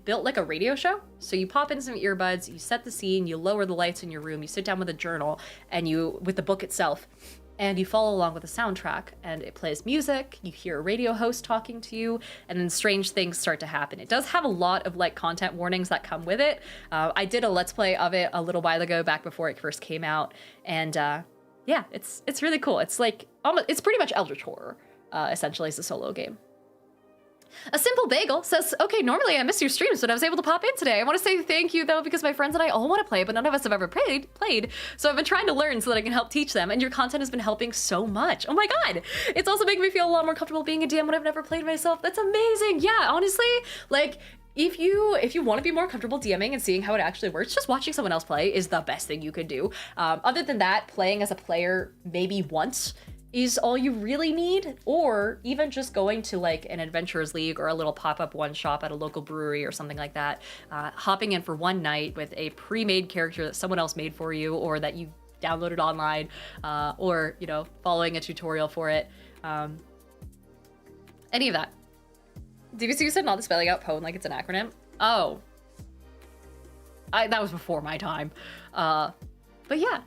built like a radio show. So you pop in some earbuds, you set the scene, you lower the lights in your room, you sit down with a journal and with the book itself, and you follow along with the soundtrack, and it plays music, you hear a radio host talking to you, and then strange things start to happen. It does have a lot of like content warnings that come with it. I did a Let's Play of it a little while ago, back before it first came out, and yeah, it's really cool. It's like, it's pretty much Eldritch Horror, essentially, as a solo game. A Simple Bagel says, okay, normally I miss your streams, but I was able to pop in today. I want to say thank you, though, because my friends and I all want to play, but none of us have ever played. So I've been trying to learn so that I can help teach them, and your content has been helping so much. Oh my god! It's also making me feel a lot more comfortable being a DM when I've never played myself. That's amazing! Yeah, honestly, like, if you want to be more comfortable DMing and seeing how it actually works, just watching someone else play is the best thing you could do. Other than that, playing as a player maybe once is all you really need, or even just going to like an adventurers league or a little pop-up one-shop at a local brewery or something like that, hopping in for one night with a pre-made character that someone else made for you or that you downloaded online, or, you know, following a tutorial for it. Any of that. DVC said not the spelling out PONE like it's an acronym. Oh. That was before my time. But yeah.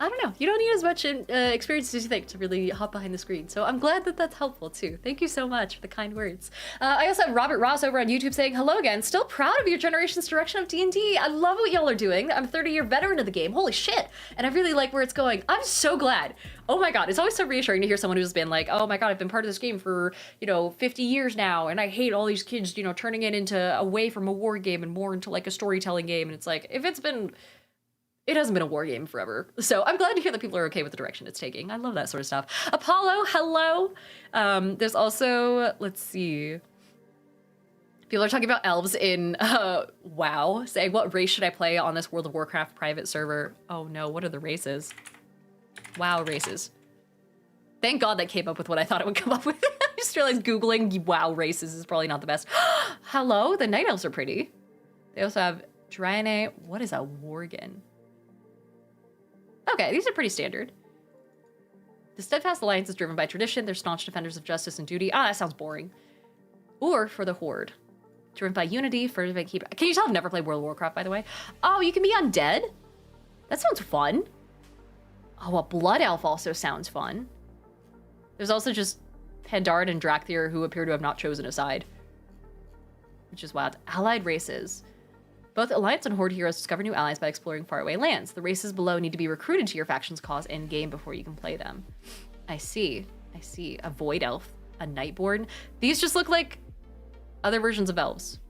I don't know. You don't need as much experience as you think to really hop behind the screen. So I'm glad that that's helpful too. Thank you so much for the kind words. I also have Robert Ross over on YouTube saying, hello again. Still proud of your generation's direction of D&D. I love what y'all are doing. I'm a 30-year veteran of the game. Holy shit. And I really like where it's going. I'm so glad. Oh my god. It's always so reassuring to hear someone who's been like, oh my god, I've been part of this game for, 50 years now. And I hate all these kids, turning it into away from a war game and more into like a storytelling game. And it's like, it hasn't been a war game forever. So I'm glad to hear that people are okay with the direction it's taking. I love that sort of stuff. Apollo, hello. There's also, let's see. People are talking about elves in WoW, saying, what race should I play on this World of Warcraft private server? Oh no, what are the races? WoW races. Thank God that came up with what I thought it would come up with. I just realized Googling WoW races is probably not the best. Hello, the night elves are pretty. They also have Draenei. What is a Worgen? Okay, these are pretty standard. The Steadfast Alliance is driven by tradition. They're staunch defenders of justice and duty. Ah, that sounds boring. Or for the Horde. Driven by unity, for the keep. Can you tell I've never played World of Warcraft, by the way? Oh, you can be undead? That sounds fun. Oh, a Blood Elf also sounds fun. There's also just Pandaren and Drakthir who appear to have not chosen a side. Which is wild. Allied races. Both Alliance and Horde heroes discover new allies by exploring faraway lands. The races below need to be recruited to your faction's cause in-game before you can play them. I see. A Void Elf. A Nightborn. These just look like other versions of elves.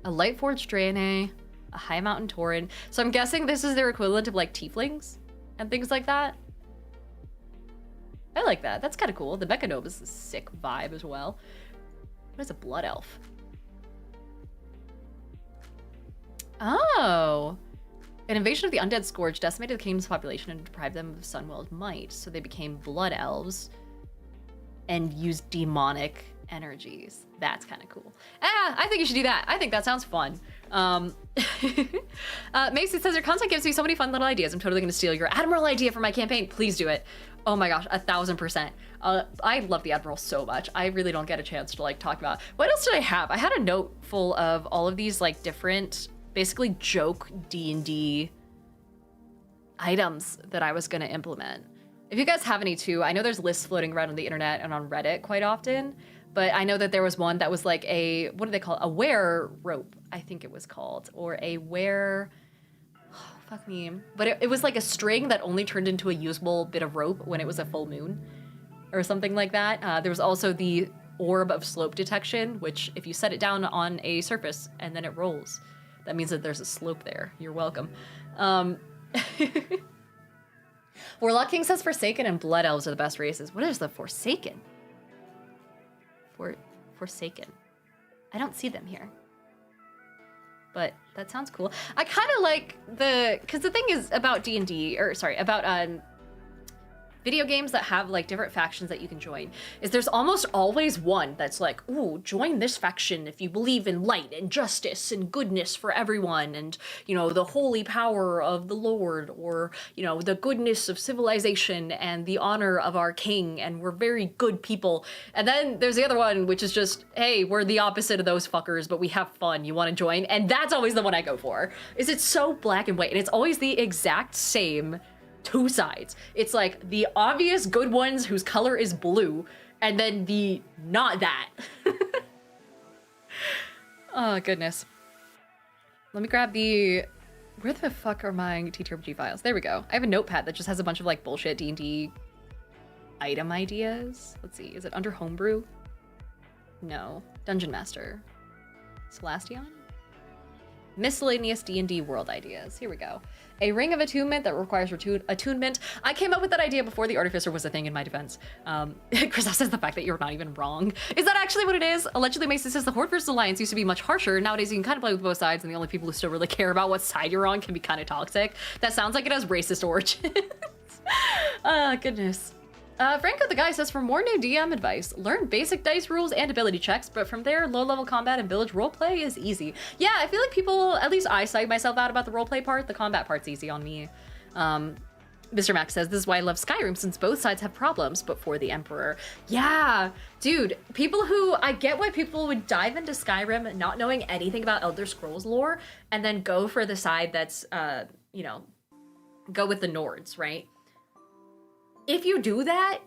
A Lightforged Draenei. A High Mountain Tauren. So I'm guessing this is their equivalent of like tieflings and things like that. I like that. That's kind of cool. The Mechanome is a sick vibe as well. What is a Blood Elf? Oh. An invasion of the Undead Scourge decimated the kingdom's population and deprived them of Sunwell's might, so they became Blood Elves and used demonic energies. That's kind of cool. I think you should do that. I think that sounds fun. Macy says, your content gives me so many fun little ideas. I'm totally going to steal your Admiral idea for my campaign. Please do it. Oh my gosh, 1000%. I love the Admiral so much. I really don't get a chance to like talk about. What else did I have? I had a note full of all of these like different, basically joke D&D items that I was going to implement. If you guys have any too, I know there's lists floating around on the internet and on Reddit quite often, but I know that there was one that was like a, what do they call it? A wear rope, I think it was called, or a wear, oh, fuck me. But it was like a string that only turned into a usable bit of rope when it was a full moon or something like that. There was also the orb of slope detection, which if you set it down on a surface and then it rolls, that means that there's a slope there. You're welcome. Warlock King says Forsaken and Blood Elves are the best races. What is the Forsaken? Forsaken. I don't see them here. But that sounds cool. I kind of like because the thing is about D&D, or sorry, about video games that have like different factions that you can join is there's almost always one that's like, ooh, join this faction if you believe in light and justice and goodness for everyone, and you know, the holy power of the Lord, or you know, the goodness of civilization and the honor of our king, and we're very good people. And then there's the other one, which is just, hey, we're the opposite of those fuckers, but we have fun, you want to join? And that's always the one I go for. Is it's so black and white, and it's always the exact same two sides. It's like the obvious good ones whose color is blue, and then the not that. Oh goodness. Let me grab the, where the fuck are my TTRPG files? There we go. I have a notepad that just has a bunch of like bullshit D&D item ideas. Let's see, is it under homebrew? No. Dungeon Master. Celestion? Miscellaneous D&D world ideas. Here we go. A ring of attunement that requires attunement. I came up with that idea before the Artificer was a thing in my defense. Chris says the fact that you're not even wrong. Is that actually what it is? Allegedly, Mason says the Horde versus Alliance used to be much harsher. Nowadays, you can kind of play with both sides, and the only people who still really care about what side you're on can be kind of toxic. That sounds like it has racist origins. Goodness. Franco the guy says, for more new DM advice, learn basic dice rules and ability checks, but from there, low-level combat and village roleplay is easy. Yeah, I feel like people, at least I psych myself out about the roleplay part. The combat part's easy on me. Mr. Max says, this is why I love Skyrim, since both sides have problems, but for the Emperor. Yeah, dude, people who, I get why people would dive into Skyrim not knowing anything about Elder Scrolls lore, and then go for the side that's, you know, go with the Nords, right? If you do that,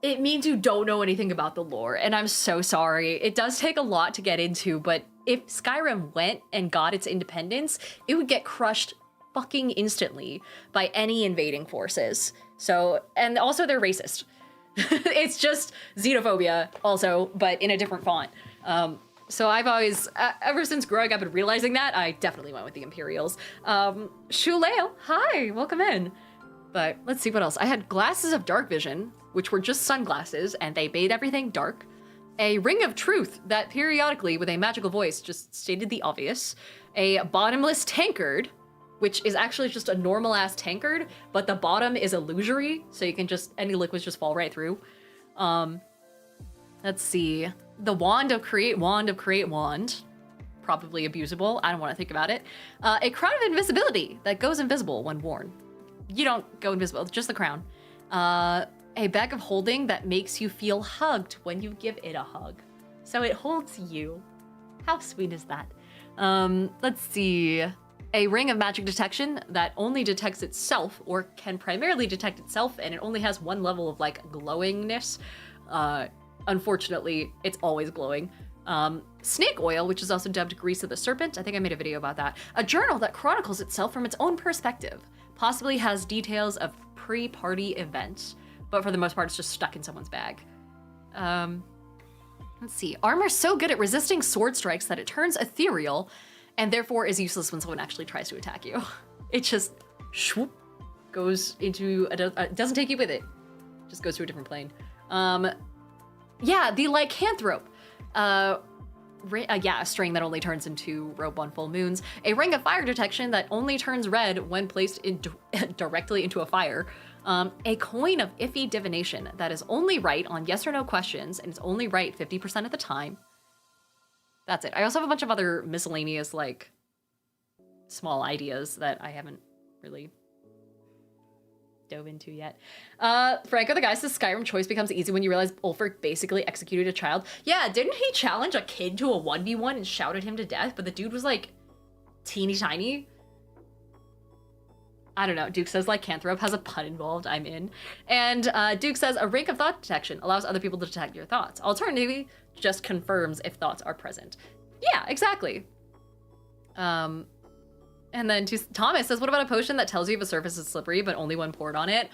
it means you don't know anything about the lore, and I'm so sorry. It does take a lot to get into, but if Skyrim went and got its independence, it would get crushed fucking instantly by any invading forces. So, and also they're racist. It's just xenophobia also, but in a different font. So I've always, ever since growing up and realizing that, I definitely went with the Imperials. Shuleo, hi, welcome in. But let's see what else. I had glasses of dark vision, which were just sunglasses, and they made everything dark. A ring of truth that periodically, with a magical voice, just stated the obvious. A bottomless tankard, which is actually just a normal-ass tankard, but the bottom is illusory, so you can just, any liquids just fall right through. Let's see. The wand of create wand. Probably abusable. I don't want to think about it. A crown of invisibility that goes invisible when worn. You don't go invisible, just the crown. A bag of holding that makes you feel hugged when you give it a hug. So it holds you. How sweet is that? Let's see. A ring of magic detection that only detects itself, or can primarily detect itself, and it only has one level of like glowingness. Unfortunately, it's always glowing. Snake oil, which is also dubbed grease of the serpent. I think I made a video about that. A journal that chronicles itself from its own perspective. Possibly has details of pre-party events, but for the most part, it's just stuck in someone's bag. Let's see. Armor's so good at resisting sword strikes that it turns ethereal, and therefore is useless when someone actually tries to attack you. It just shwoop, goes into, doesn't take you with it. Just goes to a different plane. Yeah, the lycanthrope. Yeah, a string that only turns into rope on full moons. A ring of fire detection that only turns red when placed directly into a fire. A coin of iffy divination that is only right on yes or no questions, and it's only right 50% of the time. That's it. I also have a bunch of other miscellaneous, like, small ideas that I haven't really dove into yet. Franco the guy says Skyrim choice becomes easy when you realize Ulfric basically executed a child. Yeah, didn't he challenge a kid to a 1v1 and shouted him to death? But the dude was like teeny tiny. I don't know. Duke says lycanthrope has a pun involved. I'm in. And Duke says a ring of thought detection allows other people to detect your thoughts. Alternatively, just confirms if thoughts are present. Yeah, exactly. And then Thomas says, what about a potion that tells you if a surface is slippery, but only when poured on it?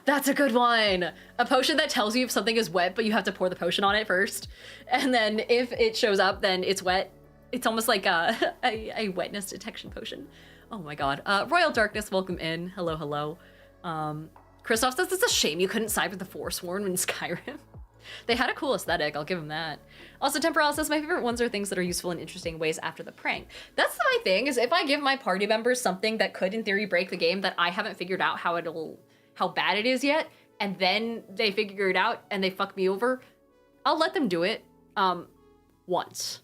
That's a good one. A potion that tells you if something is wet, but you have to pour the potion on it first. And then if it shows up, then it's wet. It's almost like a wetness detection potion. Oh my God. Royal Darkness, welcome in. Hello, hello. Christoph says, it's a shame you couldn't side with the Forsworn in Skyrim. They had a cool aesthetic, I'll give them that. Also, Temporal says, my favorite ones are things that are useful in interesting ways after the prank. That's my thing, is if I give my party members something that could, in theory, break the game that I haven't figured out how bad it is yet, and then they figure it out and they fuck me over, I'll let them do it once.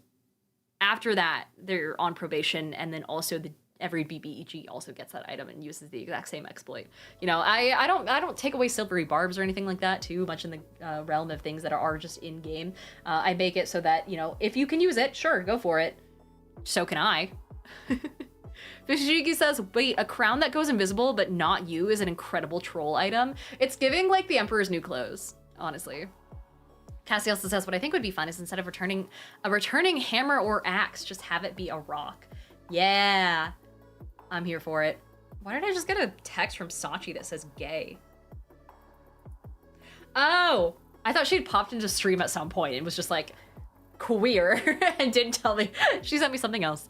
After that, they're on probation, and then also every BBEG also gets that item and uses the exact same exploit. You know, I don't take away silvery barbs or anything like that too much in the realm of things that are just in game. I make it so that, you know, if you can use it, sure, go for it. So can I. Fishigi says, wait, a crown that goes invisible but not you is an incredible troll item. It's giving like the Emperor's New Clothes, honestly. Cassie also says, what I think would be fun is instead of returning a returning hammer or axe, just have it be a rock. Yeah, I'm here for it. Why did I just get a text from Sachi that says gay? Oh, I thought she'd popped into stream at some point and was just like, queer, and didn't tell me. She sent me something else.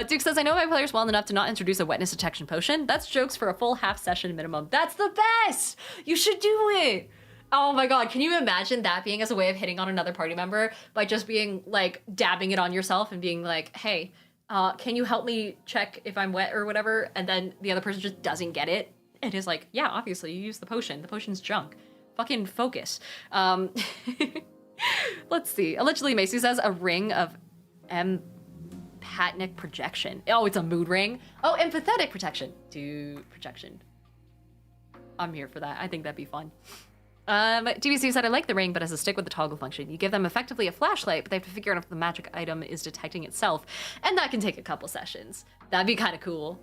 Duke says, I know my players well enough to not introduce a wetness detection potion. That's jokes for a full half session minimum. That's the best! You should do it! Oh my god, can you imagine that being as a way of hitting on another party member by just being like dabbing it on yourself and being like, hey, can you help me check if I'm wet or whatever? And then the other person just doesn't get it. And is like, yeah, obviously you use the potion. The potion's junk. Fucking focus. Let's see. Allegedly, Macy says a ring of empathic projection. Oh, it's a mood ring. Oh, empathetic protection. Dude, projection. I'm here for that. I think that'd be fun. DBC said, I like the ring, but as a stick with the toggle function. You give them effectively a flashlight, but they have to figure out if the magic item is detecting itself. And that can take a couple sessions. That'd be kind of cool.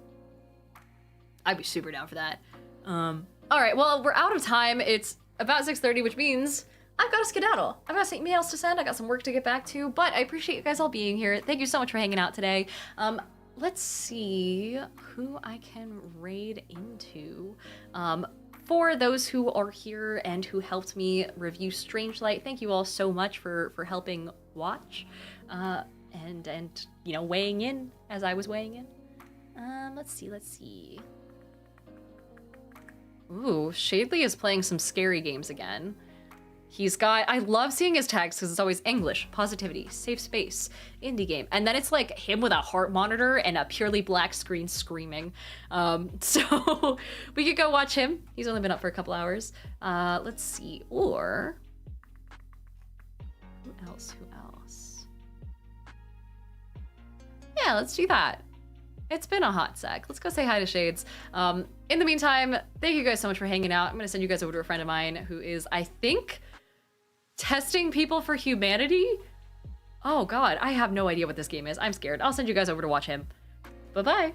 I'd be super down for that. All right, well, we're out of time. It's about 6:30, which means I've got to skedaddle. I've got some emails to send. I got some work to get back to, but I appreciate you guys all being here. Thank you so much for hanging out today. Let's see who I can raid into. For those who are here and who helped me review Strangelight, thank you all so much for helping watch and you know, weighing in as I was weighing in. Let's see. Ooh, Shadley is playing some scary games again. He's got, I love seeing his tags because it's always English, positivity, safe space, indie game. And then it's like him with a heart monitor and a purely black screen screaming. So we could go watch him. He's only been up for a couple hours. Let's see, or who else? Yeah, let's do that. It's been a hot sec. Let's go say hi to Shades. In the meantime, thank you guys so much for hanging out. I'm gonna send you guys over to a friend of mine who is, I think, testing people for humanity? Oh god, I have no idea what this game is. I'm scared. I'll send you guys over to watch him. Bye-bye.